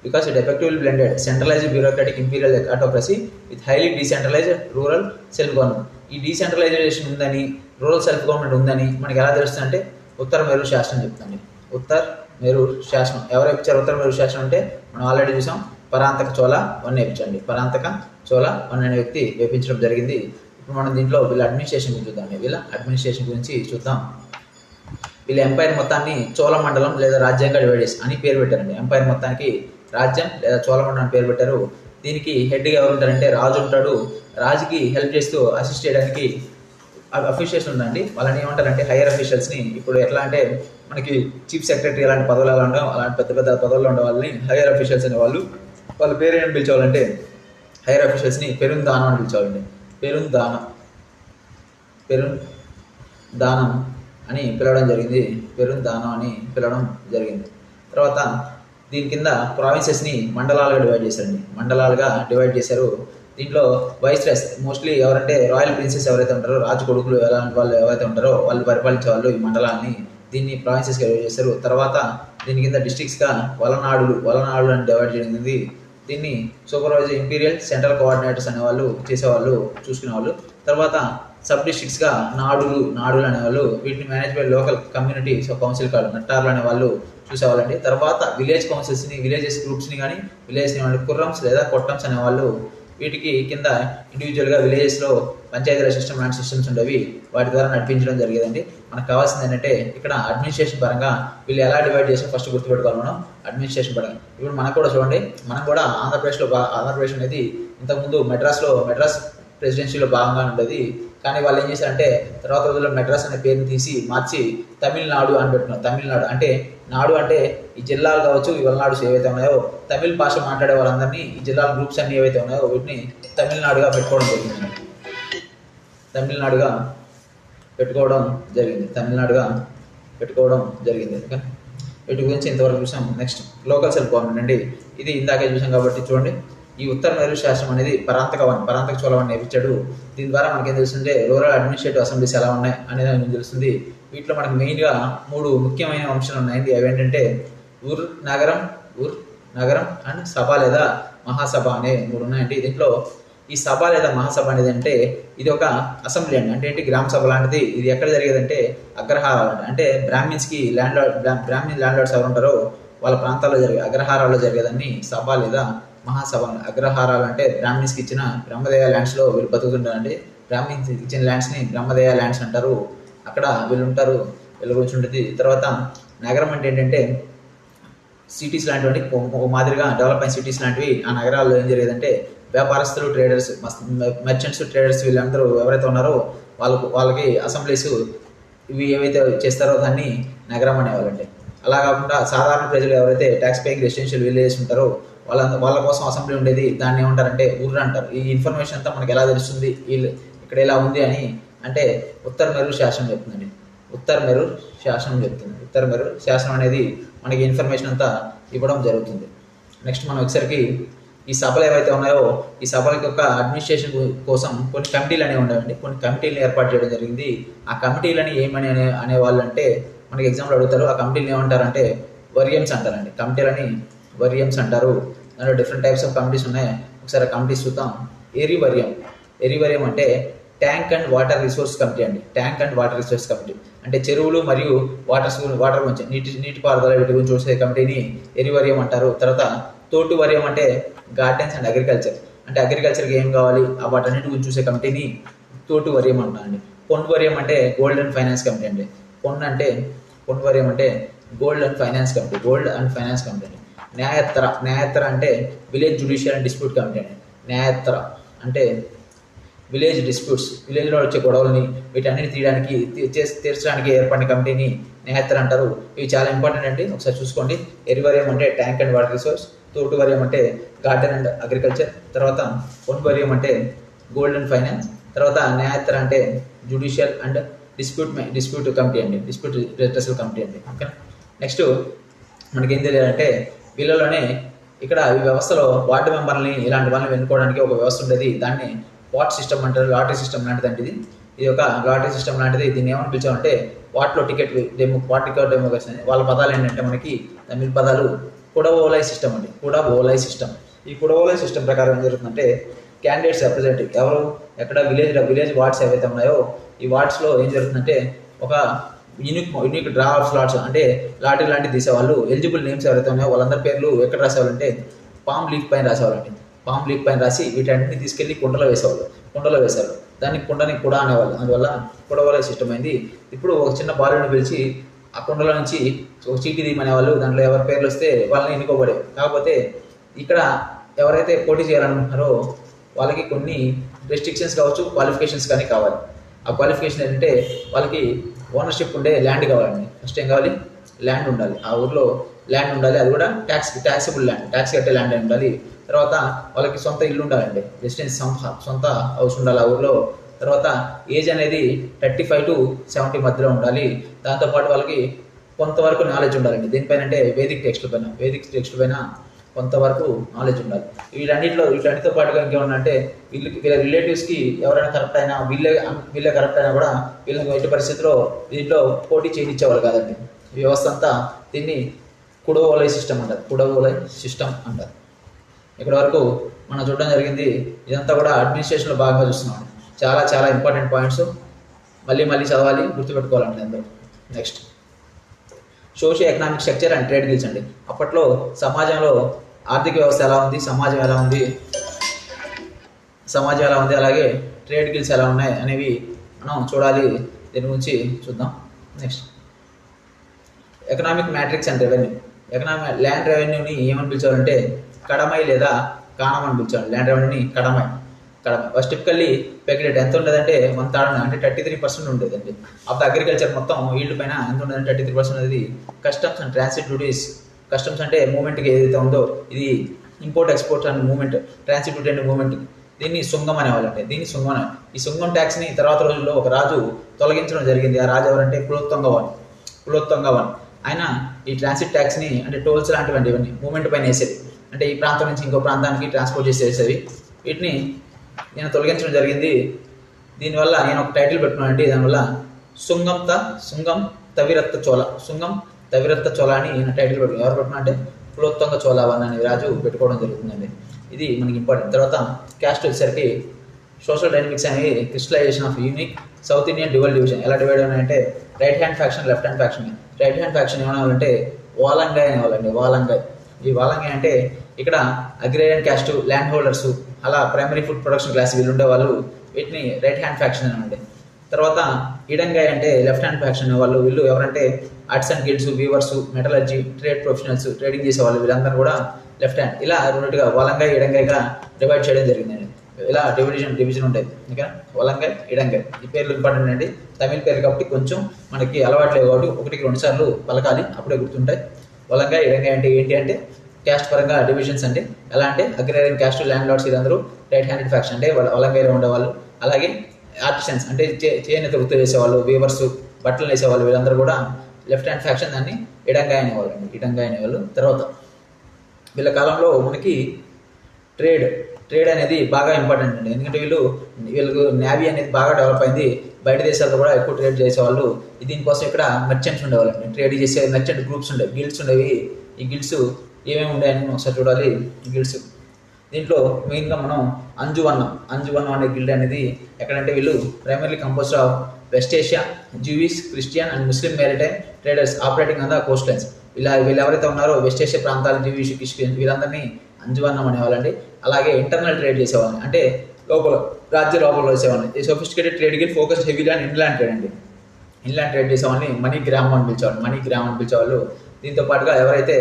because it effectively blended centralized bureaucratic imperial autocracy with highly decentralized rural self government. ఈ డీసెంట్రలైజేషన్ ఉందని, రూరల్ సెల్ఫ్ గవర్నమెంట్ ఉందని మనకి ఎలా తెలుస్తుందంటే ఉత్తర మేరూర్ శాసనం చెప్తుంది. ఉత్తర మేరూర్ శాసనం ఎవరు ఇచ్చారు? ఉత్తర మేరూర్ శాసనం అంటే మనం ఆల్రెడీ చూసాం. పరాంతక చోళ వన్ వేయించండి. పరాంతక చోళ వన్ అనే వ్యక్తి వేయించడం జరిగింది. ఇప్పుడు మనం దీంట్లో వీళ్ళ అడ్మినిస్ట్రేషన్ గురించి చూద్దాం. వీళ్ళ అడ్మినిస్ట్రేషన్ గురించి చూద్దాం. వీళ్ళ ఎంపైర్ మొత్తాన్ని చోళ మండలం లేదా రాజ్యంగా డివైడ్ చేసి అని పేరు పెట్టారండి. ఎంపైర్ మొత్తానికి రాజ్యం లేదా చోళ మండలం అని పేరు పెట్టారు. దీనికి హెడ్గా ఎవరు ఉంటారంటే రాజు ఉంటాడు. రాజుకి హెల్ప్ చేస్తూ అసిస్ట్ చేయడానికి అఫీషియల్స్ ఉందండి. వాళ్ళని ఏమంటారంటే హైయర్ అఫీషియల్స్ని. ఇప్పుడు ఎట్లా అంటే మనకి చీఫ్ సెక్రటరీ అలాంటి పదవులు ఎలా ఉండవు, అలాంటి పెద్ద పెద్ద పదవుల్లో ఉండే వాళ్ళని హైయర్ అఫీషియల్స్ అనే వాళ్ళ పేరు ఏమని పిలిచేవాళ్ళంటే హైయర్ అఫీషియల్స్ని పెరుందానం అని పిలిచేవాళ్ళండి. పెరుందానం అని పిలవడం జరిగింది. తర్వాత దీని కింద ప్రావిన్సెస్ని మండలాలుగా డివైడ్ చేశారు. దీంట్లో వైస్రాయ్స్ మోస్ట్లీ ఎవరంటే రాయల్ ప్రిన్సెస్ ఎవరైతే ఉంటారో, రాజు కొడుకులు ఎలాంటి వాళ్ళు ఎవరైతే ఉంటారో వాళ్ళు పరిపాలించే వాళ్ళు ఈ మండలాన్ని. దీన్ని ప్రావిన్సెస్గా డివైడ్ చేశారు. తర్వాత దీని కింద డిస్ట్రిక్ట్స్గా వలనాడులు అని డివైడ్ జరిగింది. దీన్ని సూపర్వైజర్ ఇంపీరియల్ సెంట్రల్ కోఆర్డినేటర్స్ అనేవాళ్ళు చేసేవాళ్ళు, చూసుకునేవాళ్ళు. తర్వాత సబ్ డిస్ట్రిక్ట్స్గా నాడులు అనేవాళ్ళు. వీటిని manage by local community council కాదు నట్టార్లు అనేవాళ్ళు చూసేవాళ్ళండి. తర్వాత విలేజెస్ గ్రూప్స్ని కానీ విలేజ్ని కుర్రమ్స్ లేదా కొట్టమ్స్ అనేవాళ్ళు. వీటికి కింద ఇండివిజువల్గా విలేజెస్లో పంచాయతీరాజ్ సిస్టమ్ లాంటి సిస్టమ్స్ ఉండేవి. వాటి ద్వారా నడిపించడం జరిగేదండి. మనకు కావాల్సింది ఏంటంటే ఇక్కడ అడ్మినిస్ట్రేషన్ పరంగా వీళ్ళు ఎలా డివైడ్ చేసి ఫస్ట్ గుర్తుపెట్టుకోవాలి మనం. అడ్మినిస్ట్రేషన్ పరంగా ఇప్పుడు మనకు కూడా చూడండి. మనం కూడా ఆంధ్రప్రదేశ్ అనేది ఇంతకుముందు మెడ్రాస్ ప్రెసిడెన్సీలో భాగంగా ఉండేది. కానీ వాళ్ళు ఏం చేశారంటే తర్వాత రోజుల్లో మెడ్రాస్ అనే పేరుని తీసి మార్చి తమిళనాడు అని పెట్టుకున్నారు. తమిళనాడు అంటే నాడు అంటే ఈ జిల్లాలు కావచ్చు, ఈ వలనాడు ఏవైతే ఉన్నాయో తమిళ భాష మాట్లాడే వాళ్ళందరినీ ఈ జిల్లాల గ్రూప్స్ అన్ని ఏవైతే ఉన్నాయో వీటిని తమిళనాడుగా పెట్టుకోవడం జరిగింది. తమిళనాడుగా పెట్టుకోవడం జరిగింది. ఓకే, వీటి గురించి ఇంతవరకు చూసాం. నెక్స్ట్ లోకల్ సెల్ఫ్ గవర్నమెంట్ అండి. ఇది ఇందాకే చూసాం కాబట్టి చూడండి. ఈ ఉత్తర మెరుగు శాస్త్రం అనేది పరాంతక చోళవని నేర్పించాడు. దీని ద్వారా మనకి ఏం తెలుస్తుంటే రూరల్ అడ్మినిస్ట్రేటివ్ అసెంబ్లీస్ ఎలా ఉన్నాయి అనేది మనకు తెలుస్తుంది. వీటిలో మనకు మెయిన్గా 3 ముఖ్యమైన అంశాలు ఉన్నాయండి. అవి ఏంటంటే ఊర్ నగరం అండ్ సభ లేదా మహాసభ అనే 3 ఉన్నాయండి. దీంట్లో ఈ సభ లేదా మహాసభ అనేది అంటే ఇది ఒక అసెంబ్లీ అండి. అంటే ఏంటి, గ్రామ సభ లాంటిది. ఇది ఎక్కడ జరిగేదంటే అగ్రహారాలు అంటే బ్రాహ్మిన్స్కి బ్రాహ్మిన్ ల్యాండ్లార్డ్స్ ఎవరు ఉంటారో వాళ్ళ ప్రాంతాల్లో అగ్రహారాల్లో జరిగేదాన్ని సభ లేదా మహాసభ. అగ్రహారాలు అంటే బ్రాహ్మిన్స్కి ఇచ్చిన బ్రహ్మదేయ ల్యాండ్స్లో వీళ్ళు బతుకుతుంటారండి. బ్రాహ్మిన్స్ ఇచ్చిన ల్యాండ్స్ని బ్రహ్మదేయ ల్యాండ్స్ అంటారు. అక్కడ వీళ్ళు ఉంటారు, వీళ్ళ గురించి ఉంటుంది. తర్వాత నగరం అంటే ఏంటంటే సిటీస్ లాంటివి, ఒక మాదిరిగా డెవలప్ అయిన సిటీస్ లాంటివి. ఆ నగరాల్లో ఏం జరిగేదంటే వ్యాపారస్తులు, ట్రేడర్స్, మర్చెంట్స్, ట్రేడర్స్ వీళ్ళందరూ ఎవరైతే ఉన్నారో వాళ్ళకి అసెంబ్లీస్ ఇవి ఏవైతే చేస్తారో దాన్ని నగరం అనేవాళ్ళండి. అలా కాకుండా సాధారణ ప్రజలు ఎవరైతే ట్యాక్స్ పేయింగ్ రెసిడెన్షియల్ విలేజెస్ ఉంటారో వాళ్ళ కోసం అసెంబ్లీ ఉండేది. దాన్ని ఏమంటారంటే ఊర్రు అంటారు. ఈ ఇన్ఫర్మేషన్ అంతా మనకి ఎలా తెలుస్తుంది వీళ్ళు ఇక్కడ ఎలా ఉంది అని అంటే ఉత్తర మెరుగు శాసనం చెప్తుందండి. ఉత్తర మెరుగు శాసనం అనేది మనకి ఇన్ఫర్మేషన్ అంతా ఇవ్వడం జరుగుతుంది. నెక్స్ట్ మనం వచ్చేసరికి ఈ సభలు ఏవైతే ఉన్నాయో ఈ సభలకి యొక్క అడ్మినిస్ట్రేషన్ కోసం కొన్ని కమిటీలు అనేవి ఉండవండి. కొన్ని కమిటీలను ఏర్పాటు చేయడం జరిగింది. ఆ కమిటీలని ఏమని అనేవాళ్ళు అంటే మనకి ఎగ్జామ్లో అడుగుతారు. ఆ కమిటీలు ఏమంటారంటే వర్యమ్స్ అంటారండి. కమిటీలని వర్యమ్స్ అంటారు. దాంట్లో డిఫరెంట్ టైప్స్ ఆఫ్ కమిటీస్ ఉన్నాయి. ఒకసారి ఆ కమిటీస్ చూద్దాం. ఎరివర్యం అంటే tank and water resource committee అండి. Tank and water resource committee అంటే చెరువులు మరియు వాటర్ గురించి నీటిపారుదల వీటి గురించి చూసే కమిటీని ఎరివర్యం అంటారు. తర్వాత తోటువర్యం అంటే గార్డెన్స్ అండ్ అగ్రికల్చర్ అంటే అగ్రికల్చర్కి ఏం కావాలి వాటన్నిటి గురించి చూసే కమిటీని తోటువర్యం అంటారండి. పొన్వర్యం అంటే గోల్డ్ అండ్ ఫైనాన్స్ కమిటీ అండి. పొన్వర్యం అంటే గోల్డ్ అండ్ ఫైనాన్స్ కమిటీ అండి. న్యాయత్తర అంటే village judicial and dispute committee అండి. న్యాయత్తర అంటే విలేజ్ డిస్ప్యూట్స్, విలేజ్లో వచ్చే గొడవల్ని వీటన్నిటి తీర్చడానికి ఏర్పడిన కమిటీని న్యాయత్తర అంటారు. ఇవి చాలా ఇంపార్టెంట్ అండి, ఒకసారి చూసుకోండి. ఎరివర్యం అంటే ట్యాంక్ అండ్ వాటర్ రిసోర్స్, తోటువర్యం అంటే గార్డెన్ అండ్ అగ్రికల్చర్, తర్వాత పొన్వర్యం అంటే గోల్డ్ అండ్ ఫైనాన్స్, తర్వాత న్యాయత్తర అంటే జ్యుడిషియల్ అండ్ డిస్ప్యూట్ కమిటీ అండి. డిస్ప్యూట్ రెడ్రెసల్ కమిటీ అండి. ఓకే, నెక్స్ట్ మనకేం తెలియాలంటే వీళ్ళలోనే ఇక్కడ ఈ వ్యవస్థలో వార్డు మెంబర్ని ఇలాంటి వాళ్ళని ఎన్నుకోవడానికి ఒక వ్యవస్థ ఉండేది. దాన్ని వార్డ్ సిస్టమ్ అంటారు. లాటరీ సిస్టమ్ లాంటిది ఇది ఒక లాటరీ సిస్టమ్ లాంటిది. దీన్ని ఏమని పిలిచామంటే వార్డ్ టికెట్ డెమోక్రసీ. వాళ్ళ పదాలు ఏంటంటే మనకి తమిళ పదాలు కుడవోలై సిస్టమ్ అండి. కుడవోలై సిస్టమ్. ఈ కుడవోలై సిస్టమ్ ప్రకారం ఏం జరుగుతుందంటే క్యాండిడేట్స్ రిప్రజెంటేటివ్ ఎవరు ఎక్కడ విలేజ్ వార్డ్స్ ఏవైతే ఉన్నాయో ఈ వార్డ్స్లో ఏం జరుగుతుందంటే ఒక యూనిక్ డ్రా ఆఫ్ స్లాట్స్ అంటే లాటరీ లాంటివి తీసేవాళ్ళు. ఎలిజిబుల్ నేమ్స్ ఎవరైతే ఉన్నాయో వాళ్ళందరి పేర్లు ఎక్కడ రాసేవాళ్ళంటే పామ్ లీఫ్ పైన రాసేవాళ్ళండి. పామ్ లీఫ్ పైన రాసి వీటన్నిటిని తీసుకెళ్లి కుండలో వేసేవారు. దాన్ని కుండని కూడా అనేవాళ్ళు. అందువల్ల కుడవోలై సిస్టమ్ అయింది. ఇప్పుడు ఒక చిన్న బాలుని పిలిచి ఆ కుండలో నుంచి ఒక చీటీ తీయమనేవాళ్ళు. దాంట్లో ఎవరి పేర్లు వస్తే వాళ్ళని ఎన్నుకోబడేవి. కాకపోతే ఇక్కడ ఎవరైతే పోటీ చేయాలనుకుంటున్నారో వాళ్ళకి కొన్ని రెస్ట్రిక్షన్స్ కావచ్చు, క్వాలిఫికేషన్స్ కానీ కావాలి. ఆ క్వాలిఫికేషన్ ఏంటంటే వాళ్ళకి ఓనర్షిప్ ఉండే ల్యాండ్ కావాలండి. ఫస్ట్ ఏం కావాలి, ల్యాండ్ ఉండాలి. ఆ ఊర్లో ల్యాండ్ ఉండాలి. అది కూడా ట్యాక్సబుల్ ల్యాండ్, ట్యాక్స్ కట్టే ల్యాండ్ అని ఉండాలి. తర్వాత వాళ్ళకి సొంత ఇల్లు ఉండాలండి. రెసిడెన్స్ సొంత హౌస్ ఉండాలి ఆ ఊర్లో. తర్వాత ఏజ్ అనేది 35 to 70 మధ్యలో ఉండాలి. దాంతోపాటు వాళ్ళకి కొంతవరకు నాలెడ్జ్ ఉండాలండి. దేనిపైన అంటే వేదిక్ టెక్స్ట్ పైన కొంతవరకు నాలెడ్జ్ ఉండాలి. వీటన్నిటితో పాటుగా ఇంకేమన్నా అంటే వీళ్ళ రిలేటివ్స్కి ఎవరైనా కరెక్ట్ అయినా వీళ్ళే కరెక్ట్ అయినా కూడా వీళ్ళకి ఎట్టి పరిస్థితిలో దీంట్లో పోటీ చేయనిచ్చేవాళ్ళు కాదండి. ఈ వ్యవస్థ అంతా దీన్ని కుడవోలై సిస్టమ్ అంటారు. ఇక్కడి వరకు మనం చూడడం జరిగింది. ఇదంతా కూడా అడ్మినిస్ట్రేషన్లో భాగంగా చూస్తున్నాం. చాలా చాలా ఇంపార్టెంట్ పాయింట్స్ మళ్ళీ చదవాలి, గుర్తుపెట్టుకోవాలండి అందరూ. Next socio economic structure and trade guilds అండి. అప్పట్లో సమాజంలో ఆర్థిక వ్యవస్థ ఎలా ఉంది, సమాజం ఎలా ఉంది, అలాగే ట్రేడ్ గిల్డ్స్ ఎలా ఉన్నాయి అనేవి మనం చూడాలి. దీని గురించి చూద్దాం. Next economic matrix and revenue. Land రెవెన్యూని ఏమని పిలిచారంటే కడమై లేదా కాణం అని పిలిచారు. ల్యాండ్ రెవెన్యూని కడమ వాస్ టిపికల్లీ పెగ్డెడ్. ఎంత ఉండదంటే 1/3 అంటే 33% ఉండేదండి. ఆఫ్ ద అగ్రికల్చర్ మొత్తం ఈల్డ్ పైన ఎంత ఉండదంటే 33% అనేది customs and transit duties. Customs అంటే మూమెంట్కి ఏదైతే ఉందో ఇది import export and movement, transit duty and movement, దీన్ని సుంగం అనేవాళ్ళండి. దీన్ని సుంగం అనే ఈ సుంగం ట్యాక్స్ని తర్వాత రోజుల్లో ఒక రాజు తొలగించడం జరిగింది. ఆ రాజు ఎవరంటే కులోత్తుంగ వన్. ఆయన ఈ ట్రాన్సిట్ ట్యాక్స్ని అంటే టోల్స్ లాంటివండి ఇవన్నీ మూమెంట్ పైన వేసేది. అంటే ఈ ప్రాంతం నుంచి ఇంకో ప్రాంతానికి ట్రాన్స్పోర్ట్ చేసేవి. వీటిని నేను తొలగించడం జరిగింది. దీనివల్ల నేను ఒక టైటిల్ పెట్టుకున్నానంటే దానివల్ల సుంగం తవిరత్త చోళ అని ఈయన టైటిల్ పెట్టుకున్నాను. ఎవరు పెట్టుకున్నా అంటే కులోత్తుంగ చోళ వన్ అనే రాజు పెట్టుకోవడం జరుగుతుందండి. ఇది మనకి ఇంపార్టెంట్. తర్వాత క్యాస్ట్ వచ్చేసరికి సోషల్ డైనమిక్స్ అనేవి crystallization of unique South Indian dual division. ఎలా డివైడ్ అయినాయంటే right hand faction, left hand faction. Right hand faction ఏమనేవాళ్ళంటే వాలంగాయ్ అనేవాళ్ళండి. ఈ వాలంగాయ్ అంటే ఇక్కడ అగ్రేరియన్ క్యాస్ట్, ల్యాండ్ హోల్డర్స్, అలా ప్రైమరీ ఫుడ్ ప్రొడక్షన్ క్లాస్ వీళ్ళు ఉండేవాళ్ళు. వీటిని రైట్ హ్యాండ్ ఫ్యాక్షన్ అనండి. తర్వాత ఇడంగాయ్ అంటే లెఫ్ట్ హ్యాండ్ ఫ్యాక్షన్ వాళ్ళు. వీళ్ళు ఎవరంటే arts and guilds, weavers, metallurgy, trade professionals, trading చేసేవాళ్ళు. వీళ్ళందరూ కూడా లెఫ్ట్ హ్యాండ్. ఇలా రెండుగా వలంగాయ్, ఇడంగాయ్గా డివైడ్ చేయడం జరిగిందండి. ఇలా డివిజన్ ఉంటాయి. ఓకే, వలంగాయ్, ఇడంగాయ్ ఈ పేర్లు ఇంపార్టెంట్ అండి. తమిళ పేర్లు కాబట్టి కొంచెం మనకి అలవాట్లేదు కాబట్టి 1-2 సార్లు పలకాలి, అప్పుడే గుర్తుంటాయి. వలంగాయ్, ఇడంగాయ్ అంటే ఏంటి అంటే క్యాస్ట్ పరంగా డివిజన్స్ అండి. ఎలా అంటే అగ్రేరియన్ క్యాస్ట్, ల్యాండ్ లార్డ్స్ వీళ్ళందరూ రైట్ హ్యాండెడ్ ఫ్యాక్షన్ అంటే వలంగాయ్లో ఉండేవాళ్ళు. అలాగే ఆర్టిసన్స్ అంటే చేనేత వృత్తి వేసేవాళ్ళు, వీవర్స్, బట్టలు వేసేవాళ్ళు, వీళ్ళందరూ కూడా లెఫ్ట్ హ్యాండ్ ఫ్యాక్షన్. దాన్ని ఇడంగాయ్ అనేవాళ్ళు. తర్వాత వీళ్ళ కాలంలో మనకి ట్రేడ్ అనేది బాగా ఇంపార్టెంట్ అండి. ఎందుకంటే వీళ్ళకు నేవీ అనేది బాగా డెవలప్ అయింది. బయట దేశాలతో కూడా ఎక్కువ ట్రేడ్ చేసేవాళ్ళు. దీనికోసం ఇక్కడ మెర్చెంట్స్ ఉండేవాళ్ళండి. ట్రేడ్ చేసే మెర్చెంట్ గ్రూప్స్ ఉండేవి, గిల్డ్స్ ఉండేవి. ఈ గిల్డ్స్ ఏమేమి ఉన్నాయని ఒకసారి చూడాలి. ఈ గిల్డ్స్ దీంట్లో మెయిన్గా మనం అంజువన్నం అనే గిల్డ్ అనేది ఎక్కడంటే వీళ్ళు primarily composed of west Asia, Jewish, Christian and Muslim maritime traders operating on the Coast lines. వీళ్ళు ఎవరైతే ఉన్నారో వెస్ట్ ఏషియా ప్రాంతాలు, జ్యూయిష్, క్రిస్టియన్ వీళ్ళందరినీ అంజువన్నం అనేవాళ్ళండి. అలాగే ఇంటర్నల్ ట్రేడ్ చేసేవాళ్ళని అంటే రాజ్య లోపల వేసేవాళ్ళని. ఈ సోఫిస్టికేటెడ్ ట్రేడ్ గిల్ ఫోకస్ హెవీగా అండ్ ఇన్లాండ్ ట్రేడ్ అండి. ఇన్లాండ్ ట్రేడ్ చేసేవాళ్ళని మనీ గ్రామం అని పిలిచేవాళ్ళు. దీంతో పాటుగా ఎవరైతే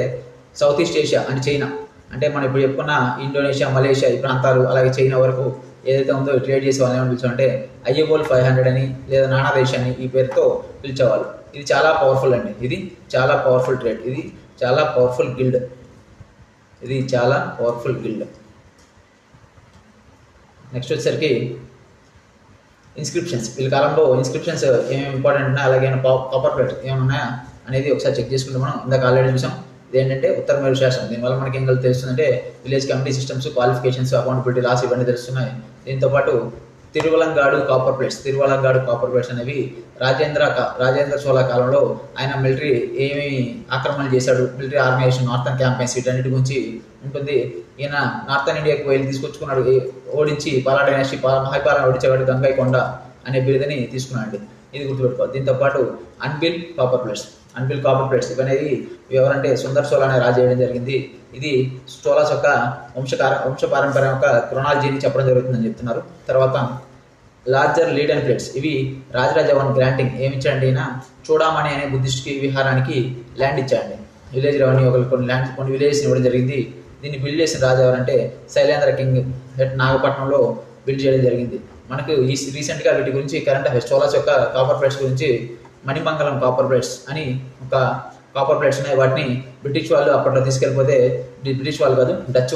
సౌత్ ఈస్ట్ ఏషియా అంటే చైనా, అంటే మనం ఇప్పుడు చెప్పుకున్న ఇండోనేషియా, మలేషియా ఈ ప్రాంతాలు, అలాగే చైనా వరకు ఏదైతే ఉందో ట్రేడ్ చేసే వాళ్ళని ఏమని పిలిచేవాళ్ళంటే అయ్యబోల్ 500 అని లేదా నానాదేశ్ అని ఈ పేరుతో పిలిచేవాళ్ళు. ఇది చాలా పవర్ఫుల్ అండి. ఇది చాలా పవర్ఫుల్ ట్రేడ్. ఇది చాలా పవర్ఫుల్ గిల్డ్. నెక్స్ట్ వచ్చేసరికి ఇన్స్క్రిప్షన్స్. వీళ్ళ కాలంలో ఇన్స్క్రిప్షన్స్ ఏమేమి ఇంపార్టెంట్ ఉన్నాయి, అలాగే కాపర్ ప్లేట్స్ ఏమైనా ఉన్నాయా అనేది ఒకసారి చెక్ చేసుకుంటే మనం ఇందాక ఆల్రెడీ చూసాం. ఇదేంటంటే ఉత్తర మేరు శాసనం. దీనివల్ల మనకి ఏం తెలుస్తుందంటే village committee systems, qualifications, accountability, laws ఇవన్నీ తెలుస్తున్నాయి. దీంతోపాటు తిరువలంగాడు కాపర్ ప్లేట్స్ అనేవి రాజేంద్ర చోళ కాలంలో ఆయన మిలిటరీ ఏమి ఆక్రమణలు చేశాడు, మిలిటరీ ఆర్గనైజేషన్, నార్థన్ క్యాంపెయిన్స్ వీటన్నిటి గురించి ఉంటుంది. ఈయన నార్థన్ ఇండియాకి వెళ్ళి తీసుకొచ్చుకున్నాడు, ఓడించి పాలా డైనాస్టీ మహాపాలన ఓడించేవాడు గంగైకొండ అనే బిరుదని తీసుకున్నాడు. ఇది గుర్తుపెట్టుకోవాలి. దీంతోపాటు అన్బిల్ కాపర్ ప్లేట్స్ ఇవనేవి ఎవరంటే సుందర్ చోళ అనే రాజు చేయడం జరిగింది. ఇది చోళాస్ యొక్క వంశ పారంపర్యం యొక్క క్రొనాలజీని చెప్పడం జరుగుతుందని చెప్తున్నారు. తర్వాత లార్జర్ లీడ్ అండ్ ప్లేట్స్ ఇవి రాజరాజ వన్ గ్రాంటింగ్ ఏమిచ్చాడండి, ఈయన చూడామణి అనే బుద్ధిస్ట్కి విహారానికి ల్యాండ్ ఇచ్చాడండి. విలేజ్ రెవెన్యూ కొన్ని విలేజెస్ ఇవ్వడం జరిగింది. దీన్ని బిల్డ్ చేసిన రాజు ఎవరంటే శైలేంద్ర కింగ్ నాగపట్నంలో బిల్డ్ చేయడం జరిగింది. మనకు రీసెంట్గా వీటి గురించి కరెంట్ అఫైర్స్ చోళాస్ యొక్క కాపర్ ప్లేట్స్ గురించి మణిమంగళం కాపర్ ప్లేట్స్ అని ఒక కాపర్ ప్లేట్స్ ఉన్నాయి. వాటిని బ్రిటిష్ వాళ్ళు అప్పట్లో తీసుకెళ్ళిపోతే, బ్రిటిష్ వాళ్ళు కాదు డచ్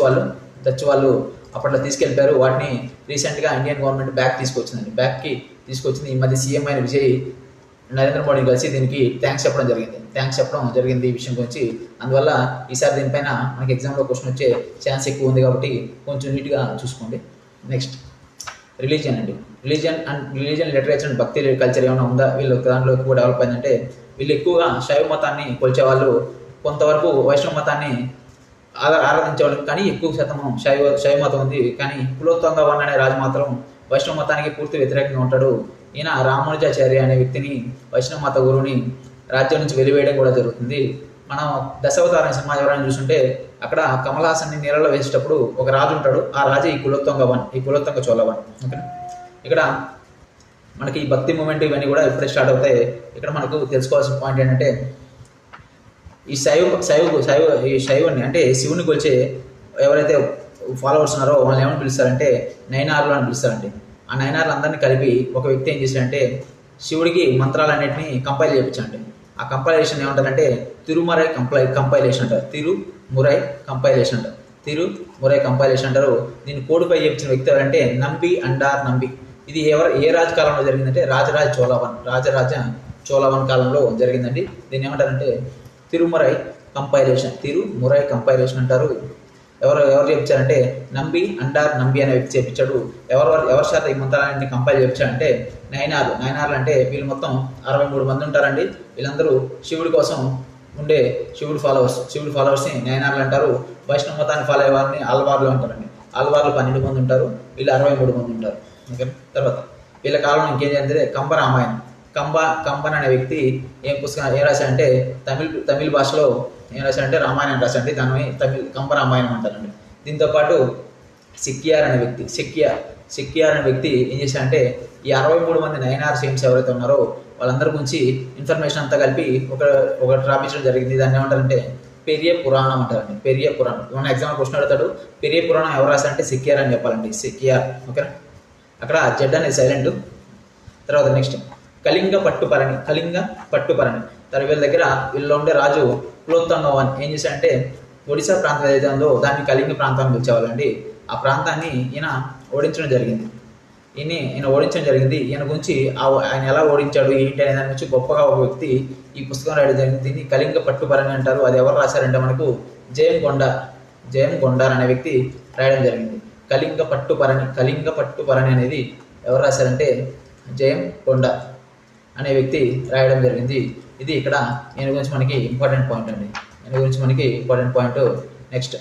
వాళ్ళు అప్పట్లో తీసుకెళ్ళిపోయారు. వాటిని రీసెంట్గా ఇండియన్ గవర్నమెంట్ బ్యాక్కి తీసుకొచ్చింది. ఈ మధ్య సీఎం అయిన విజయ్ నరేంద్ర మోడీ కలిసి దీనికి థ్యాంక్స్ చెప్పడం జరిగింది ఈ విషయం గురించి. అందువల్ల ఈసారి దీనిపైన మనకి ఎగ్జామ్లో క్వశ్చన్ వచ్చే ఛాన్స్ ఎక్కువ ఉంది కాబట్టి కొంచెం నీట్గా చూసుకోండి. నెక్స్ట్ రిలీజియన్ అండి. రిలీజియన్ లిటరేచర్ అండ్ భక్తి కల్చర్ ఏమైనా ఉందా వీళ్ళు దాంట్లో ఎక్కువ డెవలప్ అయిందంటే వీళ్ళు ఎక్కువగా శైవ మతాన్ని కొలిచేవాళ్ళు, కొంతవరకు వైష్ణవ మతాన్ని ఆరాధించేవాళ్ళు, కానీ ఎక్కువ శాతం శైవ మతం ఉంది. కానీ కులోత్తుంగ వన్ అనే రాజు మాత్రం వైష్ణవ మతానికి పూర్తి వ్యతిరేకంగా ఉంటాడు. ఈయన రామానుజాచార్య అనే వ్యక్తిని, వైష్ణవ మత గురువుని రాజ్యం నుంచి వెలివేయడం కూడా జరుగుతుంది. మనం దశావతారం సినిమా ఎవరైనా చూస్తుంటే అక్కడ కమల్ హాసన్ని నీళ్ళలో వేసేటప్పుడు ఒక రాజు ఉంటాడు. ఆ రాజు ఈ కులోత్తుంగ చోళ వన్. ఓకే, ఇక్కడ మనకి ఈ భక్తి మూమెంట్ ఇవన్నీ కూడా ఇప్పుడే స్టార్ట్ అవుతాయి. ఇక్కడ మనకు తెలుసుకోవాల్సిన పాయింట్ ఏంటంటే ఈ శైవుని అంటే శివుని కొలిచే ఎవరైతే ఫాలోవర్స్ ఉన్నారో వాళ్ళని ఏమని పిలుస్తారంటే నైనార్లు అని పిలుస్తారండి. ఆ నైనార్లు అందరినీ కలిపి ఒక వ్యక్తి ఏం చేశాడంటే శివుడికి మంత్రాలన్నింటినీ కంపైల్ చేయించండి. ఆ కంపైలేషన్ ఏమంటారంటే తిరుమరై కంపైలేషన్ అంటారు. తిరుమురై కంపైలేషన్ అంటారు. తిరుమురై కంపైలేషన్ అంటారు. దీన్ని కోడిపై చెప్పించిన వ్యక్తి ఎవరంటే నంబి అండార్ నంబి. ఇది ఏ రాజు కాలంలో జరిగిందంటే రాజరాజ చోళవన్ కాలంలో జరిగిందండి. దీన్ని ఏమంటారంటే తిరుమురై కంపైలేషన్ అంటారు. ఎవరు చెప్పించారంటే నంబి అండార్ నంబి అనే వ్యక్తి చేపించాడు. ఎవరి చేత ఈ మంత్రాలన్నీ కంపైల్ చేయించాడంటే నైనార్లు అంటే వీళ్ళు మొత్తం 63 మంది ఉంటారండి. వీళ్ళందరూ శివుడి కోసం ఉండే శివుడి ఫాలోవర్స్ని నైనార్లు అంటారు. వైష్ణవ మతాన్ని ఫాలో అయ్యే వారిని ఆల్వార్లు అంటారండి. ఆల్వార్లు 12 మంది ఉంటారు, వీళ్ళు 63 మంది ఉంటారు. ఓకే, తర్వాత వీళ్ళ కాలంలో ఇంకేం జరిగిందంటే కంబ రామాయణం. కంబన్ అనే వ్యక్తి ఏం రాశాడంటే తమిళ భాషలో ఏం రాశాడంటే రామాయణం రాశాడంటే దాన్ని కంబ రామాయణం అంటారండి. దీంతోపాటు సిక్కియార్ అనే వ్యక్తి ఏం చేశాడంటే ఈ 63 మంది నైనార్ సెయింట్స్ ఎవరైతే ఉన్నారో వాళ్ళందరి గురించి ఇన్ఫర్మేషన్ అంతా కలిపి ఒక రాపించడం జరిగింది. దాన్ని ఏమంటారంటే పెరియ పురాణం అంటారండి. పెరియ పురాణం మన ఎగ్జామ్ క్వశ్చన్ అడుగుతాడు. పెరియ పురాణం ఎవరు రాశారంటే సిక్కియార్ అని చెప్పాలండి. సిక్కియార్. ఓకేనా, అక్కడ జెడ్ అనేది సైలెంట్. తర్వాత నెక్స్ట్ కళింగ పట్టుపరణి. తర్వాత వీళ్ళ దగ్గర వీళ్ళలో ఉండే రాజు కులోత్తంగవన్ ఏం చేశాడంటే ఒడిశా ప్రాంతం ఏదైతే ఉందో దాన్ని కళింగ ప్రాంతాన్ని పిలిచేవాళ్ళండి. ఆ ప్రాంతాన్ని ఈయన ఓడించడం జరిగింది. ఈయన గురించి ఆయన ఎలా ఓడించాడు ఏంటి అనే దాని గురించి గొప్పగా ఒక వ్యక్తి ఈ పుస్తకం రాయడం జరిగింది. దీన్ని కళింగ పట్టుపరణి అంటారు. అది ఎవరు రాశారంటే మనకు జయం గొండార్ అనే వ్యక్తి రాయడం జరిగింది. కళింగ పట్టుపరణి అనేది ఎవరు రాశారంటే జయం గొండార్ అనే వ్యక్తి రాయడం జరిగింది. ఇది ఇక్కడ ఈయన గురించి మనకి ఇంపార్టెంట్ పాయింట్ అండి. నెక్స్ట్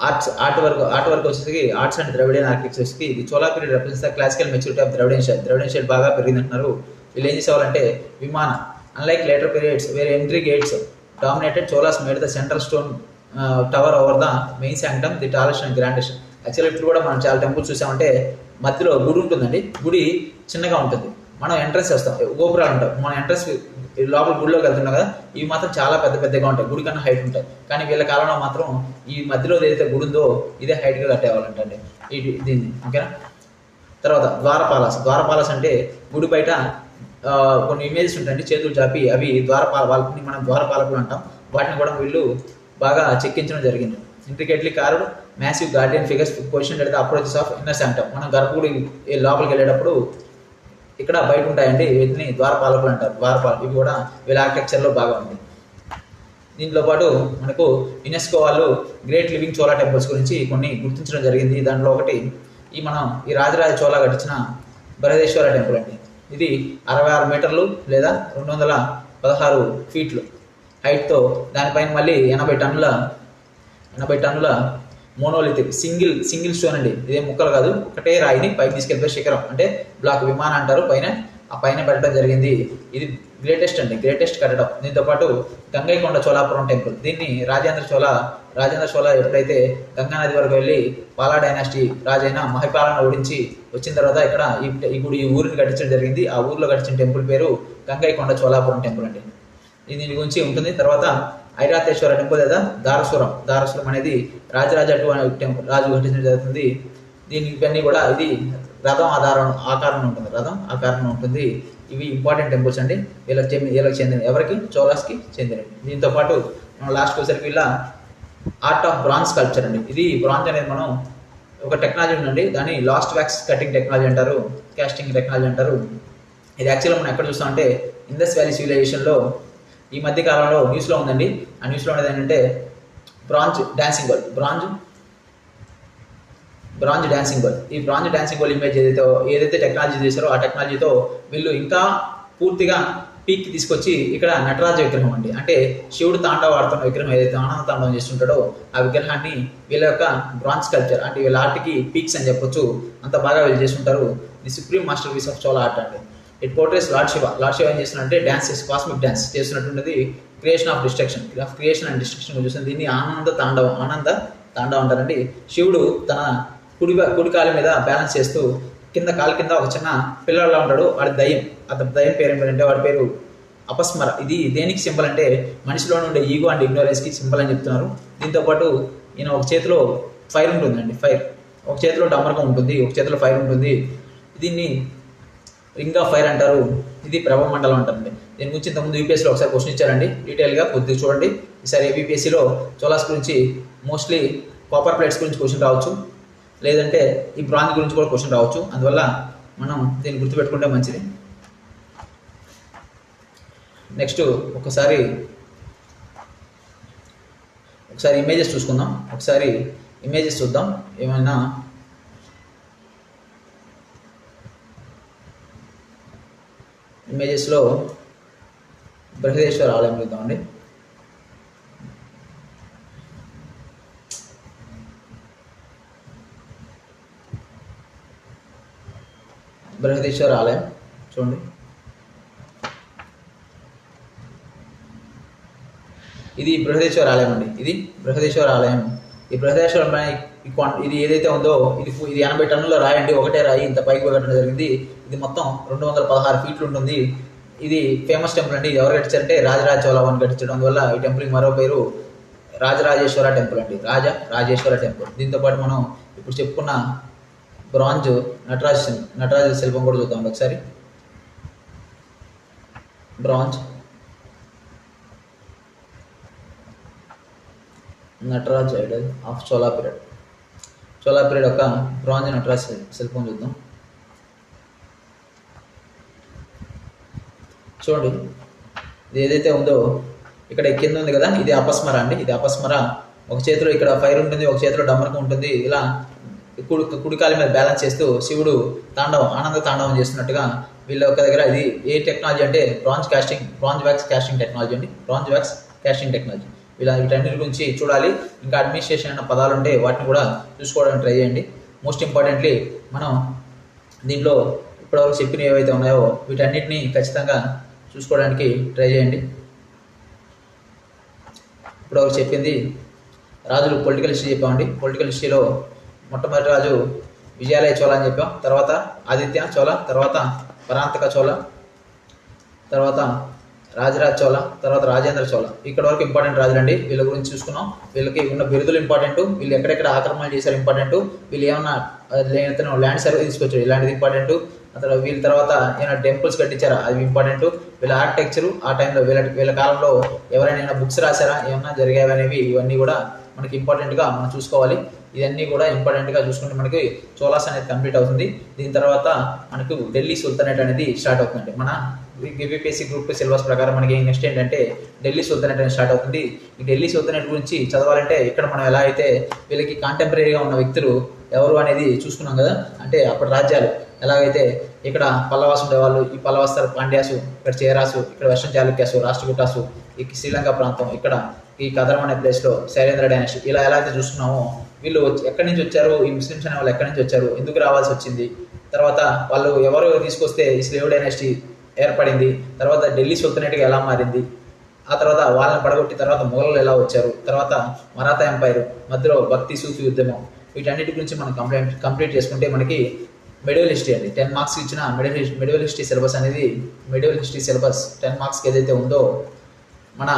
ఆర్ట్ వర్క్ వచ్చేసి ఆర్ట్స్ అండ్ ద్రవిడియన్ ఆర్కిటెక్చర్ వచ్చేసి ఇది Chola period represents the classical maturity of Dravidian style బాగా పెరిగిందంటున్నారు. వీళ్ళు ఏం చేసేవాళ్ళంటే vimana unlike later periods where entry gates dominated Cholas made the central stone tower over the main sanctum the tallest and grandest. Actually ఇప్పుడు కూడా మనం చాలా టెంపుల్స్ చూసామంటే మధ్యలో గుడి ఉంటుందండి. గుడి చిన్నగా ఉంటుంది. మనం ఎంట్రన్స్ వస్తాం, గోపురాలు ఉంటాయి. మన ఎంట్రన్స్ లోపల గుడిలోకి వెళ్తున్నాం కదా, ఇవి మాత్రం చాలా పెద్దగా ఉంటాయి, గుడి కన్నా హైట్ ఉంటాయి. కానీ వీళ్ళ కాలంలో మాత్రం ఈ మధ్యలో ఏదైతే గుడి ఉందో ఇదే హైట్గా కట్టేవాళ్ళంటండి దీన్ని. ఓకేనా, తర్వాత ద్వారపాలస్ అంటే గుడి బయట కొన్ని ఇమేజెస్ ఉంటాయండి చేతులు చాపి, అవి వాళ్ళని మనం ద్వారపాలకులు అంటాం. వాటిని కూడా వీళ్ళు బాగా చెక్కించడం జరిగింది. Intricately carved massive Guardian figures position at the approaches of inner sanctum. మనం గర్భగుడి లోపలికి వెళ్ళేటప్పుడు ఇక్కడ బయట ఉంటాయండి, వీటిని ద్వారపాలకులు అంటారు. ఇవి కూడా వీళ్ళ ఆర్కిటెక్చర్లో బాగా ఉంది. దీంట్లో పాటు మనకు యునెస్కో వాళ్ళు గ్రేట్ లివింగ్ చోళా టెంపుల్స్ గురించి కొన్ని గుర్తించడం జరిగింది. దాంట్లో ఒకటి ఈ రాజరాజ చోళా కట్టించిన బృహదేశ్వర టెంపుల్ అండి. ఇది 66 మీటర్లు లేదా 216 ఫీట్లు హైట్తో, దానిపైన మళ్ళీ 80 టన్నుల మోనోలిథిక్ సింగిల్ స్టోన్ అండి. ఇదే ముక్కలు కాదు, ఒకటే రాయిని పైకి తీసుకెళ్ళిపోయి శిఖరం అంటే బ్లాక్ విమానం అంటారు. పైన పెట్టడం జరిగింది. ఇది గ్రేటెస్ట్ కట్టడం. దీంతో పాటు గంగైకొండ చోళాపురం టెంపుల్. దీన్ని రాజేంద్ర చోళ ఎప్పుడైతే గంగా నది వరకు వెళ్ళి పాలా డైనాసిటీ రాజైన మహిపాలను ఓడించి వచ్చిన తర్వాత ఇక్కడ ఈ ఊరిని కట్టించడం జరిగింది. ఆ ఊరిలో కట్టించిన టెంపుల్ పేరు గంగైకొండ చోళాపురం టెంపుల్ అండి. దీని గురించి ఉంటుంది. తర్వాత ఐరాతేశ్వర టెంపుల్ లేదా దారసురం అనేది రాజరాజ టెంపుల్ రాజు కట్టించడం జరుగుతుంది. ఇవన్నీ కూడా ఇది రథం ఆకారంలో ఉంటుంది. ఇవి ఇంపార్టెంట్ టెంపుల్స్ అండి. వీళ్ళకి చెందిన ఎవరికి చోళాస్కి చెందినవి. దీంతో పాటు మనం లాస్ట్కి వచ్చేసరికి వీళ్ళ ఆర్ట్ ఆఫ్ బ్రాంజ్ స్కల్ప్చర్ అండి. ఇది బ్రాంజ్ అనేది మనం ఒక టెక్నాలజీ ఉందండి, దాన్ని లాస్ట్ వ్యాక్స్ కటింగ్ టెక్నాలజీ అంటారు, కాస్టింగ్ టెక్నాలజీ అంటారు. ఇది యాక్చువల్గా మనం ఎక్కడ చూస్తామంటే ఇండస్ వ్యాలీ సివిలైజేషన్లో ఈ మధ్య కాలంలో న్యూస్లో ఉందండి. ఆ న్యూస్లో ఉండేది ఏంటంటే బ్రాంజ్ డాన్సింగ్ బాల్. ఈ బ్రాంజ్ డాన్సింగ్ బాల్ ఇమేజ్ ఏదైతే టెక్నాలజీ చేశారో ఆ టెక్నాలజీతో వీళ్ళు ఇంకా పూర్తిగా పీక్కి తీసుకొచ్చి ఇక్కడ నటరాజ విగ్రహం అండి, అంటే శివుడు తాండవాడుతున్న విగ్రహం ఏదైతే ఆనంద తాండవం చేస్తుంటాడో ఆ విగ్రహాన్ని వీళ్ళ యొక్క బ్రాంజ్ కల్చర్ అంటే వీళ్ళ ఆర్ట్కి పీక్స్ అని చెప్పొచ్చు. అంత బాగా వీళ్ళు చేస్తుంటారు. The supreme master piece of Chola art అండి. ఇట్ పోర్ట్రేస్ లార్డ్ శివ ఏం చేస్తున్నట్టే డాన్సెస్, కాస్మిక్ డాన్స్ చేస్తున్నటువంటిది క్రియేషన్ అండ్ డిస్ట్రక్షన్ చూస్తుంది. దీన్ని ఆనంద తాండవం అంటారండి. శివుడు తన కుడి కాలు మీద బ్యాలెన్స్ చేస్తూ కాలు కింద ఒక చిన్న పిల్లలా ఉంటాడు. వాడి దయ్యం పేరు ఏంటంటే వాడి పేరు అపస్మర. ఇది దేనికి సింబల్ అంటే మనిషిలో ఉండే ఈగో అండ్ ఇగ్నోరెన్స్కి సింబల్ అని చెప్తున్నారు. దీంతోపాటు ఈయన ఒక చేతిలో ఫైర్ ఉంటుందండి, ఫైర్. ఒక చేతిలో డమరకం ఉంటుంది, ఒక చేతిలో ఫైర్ ఉంటుంది. దీన్ని రింగ్ ఆఫ్ ఫైర్ అంటారు. ఇది ప్రభామండలం అంటారండి. దీని గురించి ఇంతకుముందు యూపీఎస్సీలో ఒకసారి క్వశ్చన్ ఇచ్చారండి, డీటెయిల్గా కొద్దిగా చూడండి. ఈసారి ఏపీఎస్సీలో చోలాస్ గురించి మోస్ట్లీ కాపర్ ప్లేట్స్ గురించి క్వశ్చన్ రావచ్చు, లేదంటే ఈ బ్రాంజ్ గురించి కూడా క్వశ్చన్ రావచ్చు. అందువల్ల మనం దీన్ని గుర్తుపెట్టుకుంటే మంచిది. నెక్స్ట్ ఒకసారి ఇమేజెస్ చూసుకుందాం. ఒకసారి ఇమేజెస్ చూద్దాం. ఏమైనా ఇమేజెస్లో బృహదేశ్వర ఆలయం చూద్దామండి. బృహదేశ్వర ఆలయం చూడండి. ఇది బృహదేశ్వర ఆలయం అండి. ఇది బృహదేశ్వర ఆలయం. ఈ బృహదేశ్వర ఇది ఏదైతే ఉందో ఇది 80 టన్నుల రాయి అండి. ఒకటే రాయి ఇంత పైకి పెట్టడం జరిగింది. ఇది మొత్తం 216 ఫీట్లు ఉంటుంది. ఇది ఫేమస్ టెంపుల్ అండి. ఇది ఎవరు కట్టించారంటే రాజరాజ చోళ అని కట్టించడం వల్ల ఈ టెంపుల్కి మరో పేరు రాజరాజేశ్వర టెంపుల్ అండి. రాజేశ్వర టెంపుల్. దీంతో పాటు మనం ఇప్పుడు చెప్పుకున్న బ్రాంజ్ నటరాజ శిల్పం కూడా చూద్దాం ఒకసారి. Bronze Nataraj Idol of Chola period యొక్క బ్రాంజ్ నటరాజ్ శిల్పం చూద్దాం. చూడండి, ఇది ఏదైతే ఉందో ఇక్కడ కింద ఉంది కదా, ఇది అపస్మర అండి. ఇది అపస్మర. ఒక చేతిలో ఇక్కడ ఫైర్ ఉంటుంది, ఒక చేతిలో డమరకం ఉంటుంది. ఇలా కుడికాలి మీద బ్యాలెన్స్ చేస్తూ శివుడు ఆనంద తాండవం చేస్తున్నట్టుగా వీళ్ళ యొక్క దగ్గర. ఇది ఏ టెక్నాలజీ అంటే బ్రాంజ్ వ్యాక్స్ కాస్టింగ్ టెక్నాలజీ అండి. Bronze wax casting technology. వీటన్నిటి గురించి చూడాలి. ఇంకా అడ్మినిస్ట్రేషన్ అన్న పదాలు ఉంటే వాటిని కూడా చూసుకోవడానికి ట్రై చేయండి. మోస్ట్ ఇంపార్టెంట్లీ మనం దీంట్లో ఇప్పటివరకు చెప్పిన ఏవైతే ఉన్నాయో వీటన్నిటిని ఖచ్చితంగా చూసుకోవడానికి ట్రై చేయండి. ఇప్పటివరకు చెప్పింది రాజులు పొలిటికల్ హిస్టరీ చెప్పామండి. పొలిటికల్ హిస్టరీలో మొట్టమొదటి రాజు విజయాలయ చోళ అని చెప్పాం, తర్వాత ఆదిత్య చోళ, తర్వాత పరాంతక చోళ, తర్వాత రాజరాజ చోళ, తర్వాత రాజేంద్ర చోళ. ఇక్కడ వరకు ఇంపార్టెంట్ రాజులండి. వీళ్ళ గురించి చూసుకున్నాం. వీళ్ళకి ఉన్న బిరుదులు ఇంపార్టెంట్, వీళ్ళు ఎక్కడెక్కడ ఆక్రమణ చేశారు ఇంపార్టెంట్, వీళ్ళు ఏమన్నా ల్యాండ్ సర్వే తీసుకొచ్చారు ఇలాంటిది ఇంపార్టెంట్. అతను వీళ్ళ తర్వాత ఏమైనా టెంపుల్స్ కట్టించారా అది ఇంపార్టెంట్. వీళ్ళ ఆర్కిటెక్చరు ఆ టైంలో వీళ్ళ కాలంలో ఎవరైనా బుక్స్ రాశారా, ఏమన్నా జరిగాయి అనేవి ఇవన్నీ కూడా మనకి ఇంపార్టెంట్గా మనం చూసుకోవాలి. ఇవన్నీ కూడా ఇంపార్టెంట్గా చూసుకుంటే మనకి చోళాస్ అనేది కంప్లీట్ అవుతుంది. దీని తర్వాత మనకు ఢిల్లీ సుల్తానేట్ అనేది స్టార్ట్ అవుతుంది. మన ఏపీఎస్సీ గ్రూప్ సిలబస్ ప్రకారం మనకి నెక్స్ట్ ఏంటంటే ఢిల్లీ సుల్తానేట్ అనేది స్టార్ట్ అవుతుంది. ఈ ఢిల్లీ సుల్తానేట్ గురించి చదవాలంటే ఇక్కడ మనం ఎలా అయితే వీళ్ళకి కాంటెంపరీగా ఉన్న వ్యక్తులు ఎవరు అనేది చూసుకున్నాం కదా. అంటే అప్పటి రాజ్యాలు ఎలాగైతే ఇక్కడ పల్లవాసు ఉండేవాళ్ళు, ఈ పల్లవాస్ పాండ్యాసు, ఇక్కడ చేరాసు, ఇక్కడ వెస్టర్న్ చాళుక్యాసు, రాష్ట్రకూటాసు, ఈ శ్రీలంక ప్రాంతం, ఇక్కడ ఈ కదరం అనే ప్లేస్లో శైలేంద్ర డైనాసిటీ, ఇలా ఎలా అయితే చూసుకున్నామో వీళ్ళు ఎక్కడి నుంచి వచ్చారు, ఈ ముస్లిమ్స్ అనే వాళ్ళు ఎక్కడి నుంచి వచ్చారు, ఎందుకు రావాల్సి వచ్చింది, తర్వాత వాళ్ళు ఎవరు తీసుకొస్తే ఈ స్లేవ్ డైనాసిటీ ఏర్పడింది, తర్వాత ఢిల్లీ సుల్తానేట్గా ఎలా మారింది, ఆ తర్వాత వాళ్ళని పడగొట్టి తర్వాత మొఘలు ఎలా వచ్చారు, తర్వాత మరాఠా ఎంపైర్ మధ్యలో భక్తి సూఫీ ఉద్యమం, వీటన్నిటి గురించి మనం కంప్లీట్ చేసుకుంటే మనకి మెడివల్ హిస్టరీ అండి 10 మార్క్స్ ఇచ్చిన మెడివల్ హిస్టరీ సిలబస్ అనేది మెడివల్ హిస్టరీ సిలబస్ 10 మార్క్స్కి ఏదైతే ఉందో మన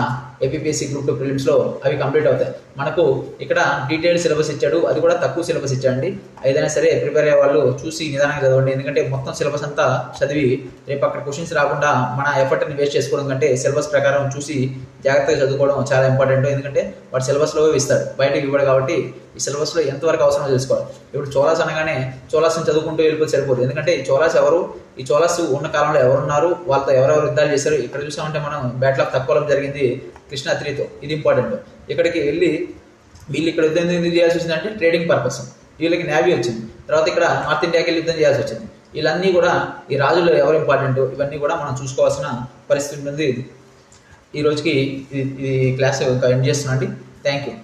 ఏపీఎస్సీ గ్రూప్ 2 ప్రిలిమ్స్లో అవి కంప్లీట్ అవుతాయి. మనకు ఇక్కడ డీటెయిల్డ్ సిలబస్ ఇచ్చాడు, అది కూడా తక్కువ సిలబస్ ఇచ్చాడండి. ఏదైనా సరే ప్రిపేర్ అయ్యే వాళ్ళు చూసి నిదానంగా చదవండి. ఎందుకంటే మొత్తం సిలబస్ అంతా చదివి రేపు అక్కడ క్వశ్చన్స్ రాకుండా మన ఎఫర్ట్ని వేస్ట్ చేసుకోవడం కంటే సిలబస్ ప్రకారం చూసి జాగ్రత్తగా చదువుకోవడం చాలా ఇంపార్టెంట్. ఎందుకంటే వాడు సిలబస్లో ఇస్తాడు, బయటకు ఇవ్వడు. కాబట్టి ఈ సిలబస్లో ఎంతవరకు అవసరమో తెలుసుకోవాలి. ఇప్పుడు చోళాస్ అనగానే చోళాస్ని చదువుకుంటూ వెళ్ళిపోతే సరిపోదు. ఎందుకంటే ఈ చోళాస్ ఎవరు, ఈ చోళాస్ ఉన్న కాలంలో ఎవరున్నారు, వాళ్ళతో ఎవరెవరు యుద్ధాలు చేశారు. ఇక్కడ చూసామంటే మనం బ్యాటిల్ ఆఫ్ తక్కువలో జరిగింది కృష్ణా 3తో, ఇది ఇంపార్టెంట్. ఇక్కడికి వెళ్ళి వీళ్ళు ఇక్కడ యుద్ధం ఎందుకు చేయాల్సి వచ్చిందంటే ట్రేడింగ్ పర్పస్, వీళ్ళకి నేవీ వచ్చింది. తర్వాత ఇక్కడ నార్త్ ఇండియాకి వెళ్ళి యుద్ధం చేయాల్సి వచ్చింది. వీళ్ళన్నీ కూడా ఈ రాజులు ఎవరు ఇంపార్టెంట్ ఇవన్నీ కూడా మనం చూసుకోవాల్సిన పరిస్థితి ఉంటుంది. ఈ రోజుకి ఈ క్లాస్ ఇంకా ఎండ్ చేస్తున్నాండి. Thank you.